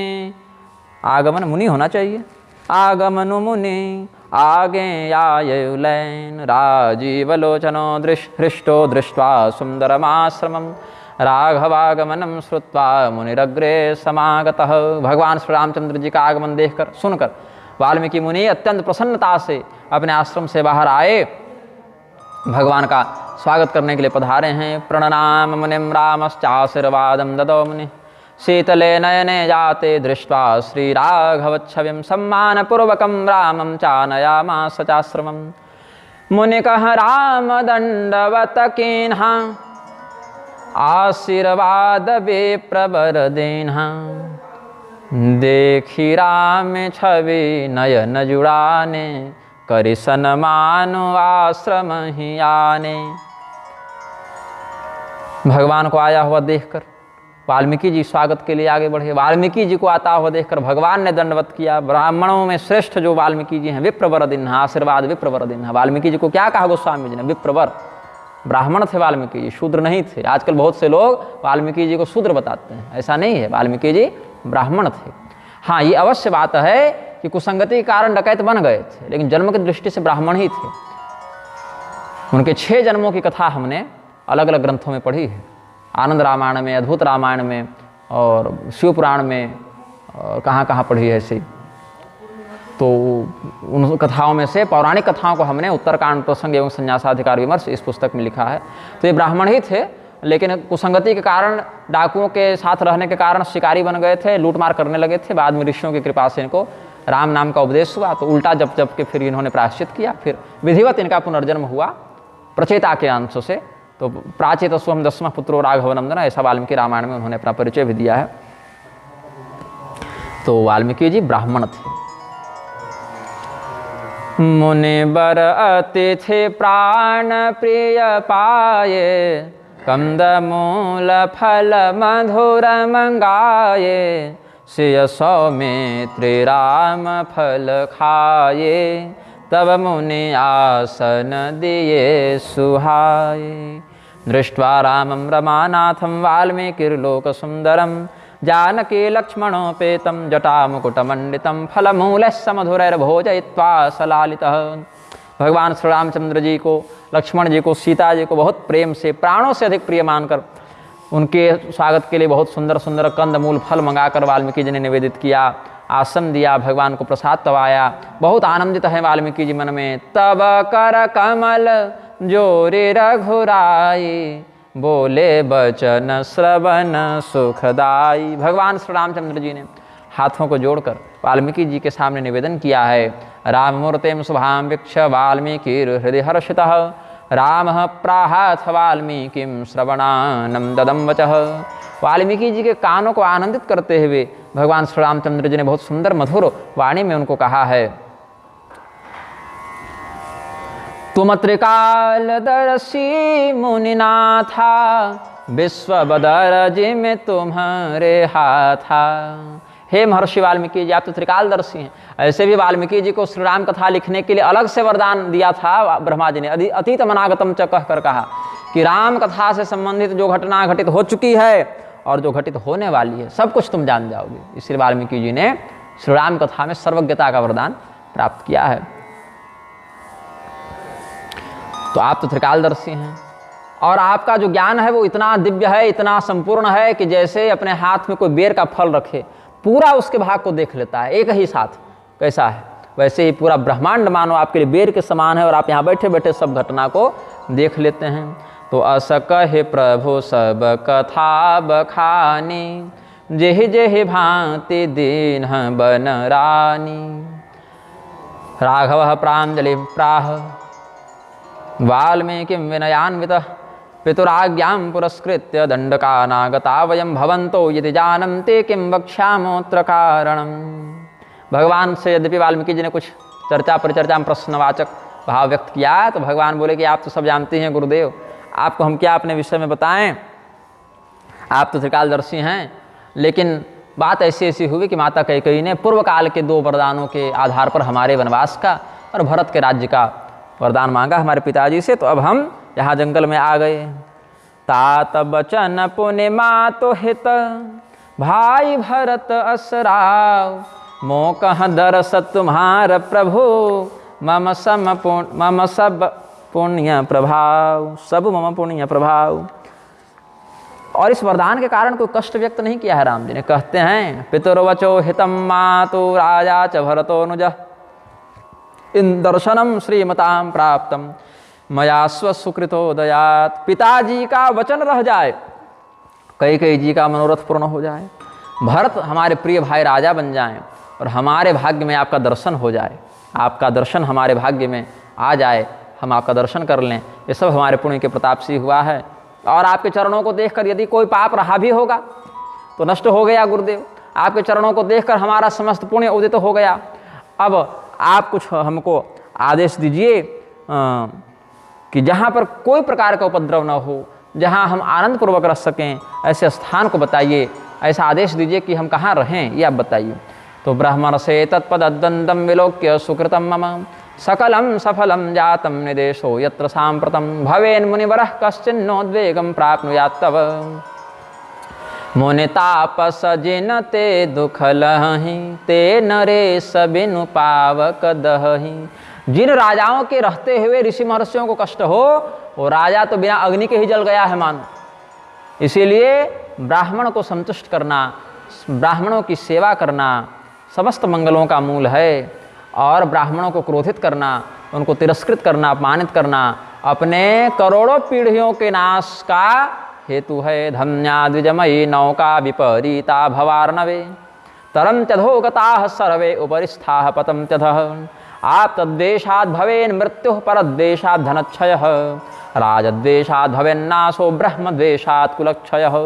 आगमन मुनि होना चाहिए। आगमन मुनि आगे आयुलैन राजीवलोचनो हृष्टो दृष्ट्वा सुंदरमाश्रमं राघवागमनम श्रुत्वा मुनिरग्रे समागतः। भगवान श्री रामचंद्र जी का आगमन देखकर सुनकर वाल्मीकि मुनि अत्यंत प्रसन्नता से अपने आश्रम से बाहर आए, भगवान का स्वागत करने के लिए पधारे हैं। प्रणनाम मुनिम रामश्चाशीर्वादं ददौ मुनि शीतले नयने जाते दृष्ट्वा श्री राघवच्छविं सम्मानपूर्वकं रामं चानयामास चाश्रमं। मुनि कह राम दंडवत कीन्हा आशीर्वाद विप्रवर दीन्हा। देखी राम छवि नयन जुड़ाने करि सन्मानु आश्रम ही आने। भगवान को आया हुआ देखकर वाल्मीकि जी स्वागत के लिए आगे बढ़े। वाल्मीकि जी को आता हुआ देखकर भगवान ने दंडवत किया। ब्राह्मणों में श्रेष्ठ जो वाल्मीकि जी हैं, विप्रवर दिन्हा, आशीर्वाद विप्रवर दिन्हा। वाल्मीकि जी को क्या कहा गोस्वामी जी ने? विप्रवर। ब्राह्मण थे वाल्मीकि जी, शूद्र नहीं थे। आजकल बहुत से लोग वाल्मीकि जी को शूद्र बताते हैं, ऐसा नहीं है। वाल्मीकि जी ब्राह्मण थे। हाँ, ये अवश्य बात है कि कुसंगति के कारण डकैत बन गए थे, लेकिन जन्म की दृष्टि से ब्राह्मण ही थे। उनके 6 जन्मों की कथा हमने अलग अलग ग्रंथों में पढ़ी है। आनंद रामायण में, अद्भुत रामायण में और शिव पुराण में, और कहाँ कहाँ पढ़ी है ऐसी। तो उन कथाओं में से पौराणिक कथाओं को हमने उत्तरकांड प्रसंग एवं संन्यासाधिकार विमर्श इस पुस्तक में लिखा है। तो ये ब्राह्मण ही थे, लेकिन कुसंगति के कारण, डाकुओं के साथ रहने के कारण शिकारी बन गए थे, लूटमार करने लगे थे। बाद में ऋषियों की कृपा से इनको राम नाम का उपदेश हुआ, तो उल्टा जप जप के फिर इन्होंने प्रायश्चित किया, फिर विधिवत इनका पुनर्जन्म हुआ प्रचेता के अंश से। तो प्राचेत स्वम दसवां पुत्रो राघव नंदन, ऐसा वाल्मीकि रामायण में उन्होंने अपना परिचय भी दिया है। तो वाल्मीकि जी ब्राह्मण थे। मुनि बर अतिथि प्राण प्रिय पाये, कंद मूल फल मधुर मंगाये, सिय सौमित्री राम फल खाये, तब मुनि आसन दिए सुहाये। दृष्ट्वा रामं रमानाथं वाल्मीकिर्लोक सुंदरम, जानकी लक्ष्मणोपेतं जटामुकुटमंडितं, फलमूलस्य मधुरैर्भोजयित्वा सलालितः। भगवान श्री रामचंद्र जी को, लक्ष्मण जी को, सीता जी को बहुत प्रेम से, प्राणों से अधिक प्रिय मानकर उनके स्वागत के लिए बहुत सुंदर सुंदर कंद मूल फल मंगाकर वाल्मीकि जी ने निवेदित किया, आसन दिया, भगवान को प्रसाद तवाया। बहुत आनंदित है वाल्मीकि जी मन में। तब कर कमल जोरे रघुराई, बोले बचन श्रवण सुखदाई। भगवान श्री रामचंद्र जी ने हाथों को जोड़कर वाल्मीकि जी के सामने निवेदन किया है। राम मूर्तिम शुभाम वीक्ष वाल्मीकि हृदय हर्षितः, राम प्राहाथ वाल्मीकिम श्रवणानम ददम वचः। वाल्मीकि जी के कानों को आनंदित करते हुए भगवान श्री रामचंद्र जी ने बहुत सुंदर मधुर वाणी में उनको कहा है, तुम त्रिकालदर्शी मुनिनाथा, विश्व बदर जिम तुम्हारे हाथा। हे महर्षि वाल्मीकि जी, आप तो त्रिकालदर्शी हैं। ऐसे भी वाल्मीकि जी को श्री राम कथा लिखने के लिए अलग से वरदान दिया था ब्रह्मा जी ने। अतीतम अनागतम च कहकर कहा कि राम कथा से संबंधित जो घटना घटित हो चुकी है और जो घटित होने वाली है, सब कुछ तुम जान जाओगे। इसलिए वाल्मीकि जी ने श्री राम कथा में सर्वज्ञता का वरदान प्राप्त किया है। तो आप तो त्रिकालदर्शी हैं और आपका जो ज्ञान है वो इतना दिव्य है, इतना संपूर्ण है कि जैसे अपने हाथ में कोई बेर का फल रखे, पूरा उसके भाग को देख लेता है एक ही साथ। कैसा है? वैसे ही पूरा ब्रह्मांड मानो आपके लिए बेर के समान है और आप यहाँ बैठे बैठे सब घटना को देख लेते हैं। तो अस कहे प्रभु सब कथा बखानी, जेहि जेहि भांति दीन बन रानी। राघव प्रांजलि प्राह वाल्मीकि विनयान्वितः, पितुराज्ञां पुरस्कृत्य दंडकानागता वयं भवन्तो यदि जानन्ते किं वक्ष्यामोऽत्र कारणम्। भगवान से यद्यपि वाल्मीकि जी ने कुछ चर्चा परिचर्चा में प्रश्नवाचक भाव व्यक्त किया, तो भगवान बोले कि आप तो सब जानते हैं गुरुदेव, आपको हम क्या अपने विषय में बताएं, आप तो त्रिकालदर्शी हैं। लेकिन बात ऐसी ऐसी हुई कि माता कैकेयी ने पूर्व काल के 2 वरदानों के आधार पर हमारे वनवास का और भरत के राज्य का वरदान मांगा हमारे पिताजी से। तो अब हम यहाँ जंगल में आ गए। तात बचन पुण्य मातो हित, भाई भरत असराव, मो कह दरस तुम्हार प्रभु, मम सब पुण्य प्रभाव, सब मम पुण्य प्रभाव। और इस वरदान के कारण कोई कष्ट व्यक्त नहीं किया है राम जी ने। कहते हैं पितुर्वचो हितम मातु राजा च भरतोनुज, इन दर्शनम श्रीमताम प्राप्तम मया स्वसुकृतोदयात। पिताजी का वचन रह जाए, कैकेयी जी का मनोरथ पूर्ण हो जाए, भरत हमारे प्रिय भाई राजा बन जाएं और हमारे भाग्य में आपका दर्शन हो जाए, आपका दर्शन हमारे भाग्य में आ जाए, हम आपका दर्शन कर लें, ये सब हमारे पुण्य के प्रताप से हुआ है। और आपके चरणों को देखकर यदि कोई पाप रहा भी होगा तो नष्ट हो गया गुरुदेव। आपके चरणों को देखकर हमारा समस्त पुण्य उदित हो गया। अब आप कुछ हमको आदेश दीजिए कि जहाँ पर कोई प्रकार का उपद्रव न हो, जहाँ हम आनंद पूर्वक रह सकें, ऐसे स्थान को बताइए, ऐसा आदेश दीजिए कि हम कहाँ रहें, ये आप बताइए। तो ब्रह्मण से तत्पदद्वंदम विलोक्य सुकृतम मम, सकलम सफलम जातम निदेशो यत्र सांप्रतम, भवेन् मुनिवरः कश्चिन्नोद्वेगं प्राप्नुयात् तव। मुनि तापस जिन ते दुख लहि, ते नरेश बिनु पावक दहि। जिन राजाओं के रहते हुए ऋषि महर्षियों को कष्ट हो, वो राजा तो बिना अग्नि के ही जल गया है मानो। इसीलिए ब्राह्मण को संतुष्ट करना, ब्राह्मणों की सेवा करना समस्त मंगलों का मूल है। और ब्राह्मणों को क्रोधित करना, उनको तिरस्कृत करना, अपमानित करना अपने करोड़ों पीढ़ियों के नाश का हेतु है। धन्या द्विजमयी नौका विपरीता भवार्णवे तरम चधोगताः सर्वे उपरिस्थाः पतम चधः आप तद्वेषाद् भवेन् मृत्युः परद्वेषाद् धनक्षयः राजद्वेषाद् भवेन्नाशो ब्रह्मद्वेषात् कुलक्षयः।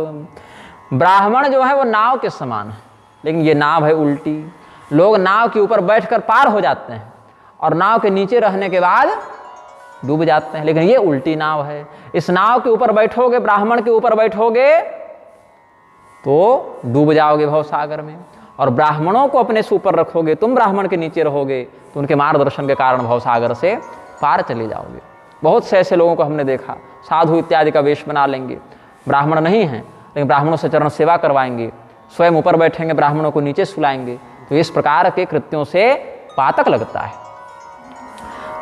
ब्राह्मण जो है वो नाव के समान है, लेकिन ये नाव है उल्टी। लोग नाव के ऊपर बैठकर पार हो जाते हैं और नाव के नीचे रहने के बाद डूब जाते हैं, लेकिन ये उल्टी नाव है। इस नाव के ऊपर बैठोगे, ब्राह्मण के ऊपर बैठोगे तो डूब जाओगे भवसागर में, और ब्राह्मणों को अपने से ऊपर रखोगे, तुम ब्राह्मण के नीचे रहोगे तो उनके मार्गदर्शन के कारण भवसागर से पार चले जाओगे। बहुत से ऐसे लोगों को हमने देखा, साधु इत्यादि का वेश बना लेंगे, ब्राह्मण नहीं हैं लेकिन ब्राह्मणों से चरण सेवा करवाएंगे, स्वयं ऊपर बैठेंगे, ब्राह्मणों को नीचे सुलाएंगे। तो इस प्रकार के कृत्यों से पातक लगता है।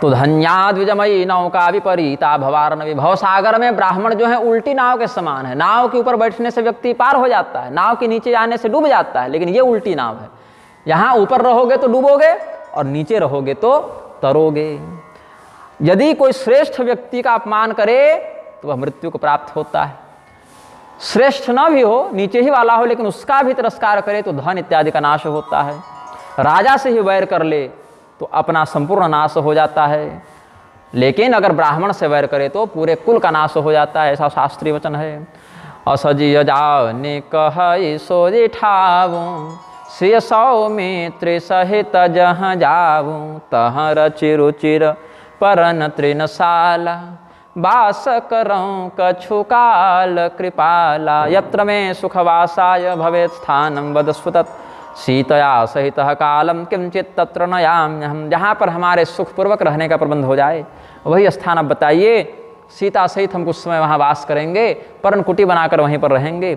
तो धन्या द्विजमयी नौका विपरीता भवार्णवे भवसागर में ब्राह्मण जो है उल्टी नाव के समान है। नाव के ऊपर बैठने से व्यक्ति पार हो जाता है, नाव के नीचे जाने से डूब जाता है, लेकिन ये उल्टी नाव है। यहाँ ऊपर रहोगे तो डूबोगे और नीचे रहोगे तो तरोगे। यदि कोई श्रेष्ठ व्यक्ति का अपमान करे तो वह मृत्यु को प्राप्त होता है। श्रेष्ठ न भी हो, नीचे ही वाला हो, लेकिन उसका भी तिरस्कार करे तो धन इत्यादि का नाश होता है। राजा से ही वैर कर ले तो अपना संपूर्ण नाश हो जाता है, लेकिन अगर ब्राह्मण से वैर करे तो पूरे कुल का नाश हो जाता है, ऐसा शास्त्रीय वचन है। असजिय जाने कह सो ठावूं श्रिय सौमित्र सहित जहाँ जाऊं तहाँ रचि रुचिर परन तृणशाला वास करऊं कछु काल कृपाला यत्र में सुखवासाय भवेत् स्थानं वदस्व तत् सीतया सहित कालम किंचित तत्र नयाम्यहम्। जहाँ पर हमारे सुखपूर्वक रहने का प्रबंध हो जाए वही स्थान अब बताइए। सीता सहित हम कुछ समय वहाँ वास करेंगे, पर्ण कुटी बनाकर वहीं पर रहेंगे।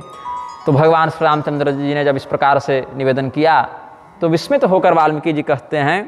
तो भगवान श्री रामचंद्र जी ने जब इस प्रकार से निवेदन किया तो विस्मित होकर वाल्मीकि जी कहते हैं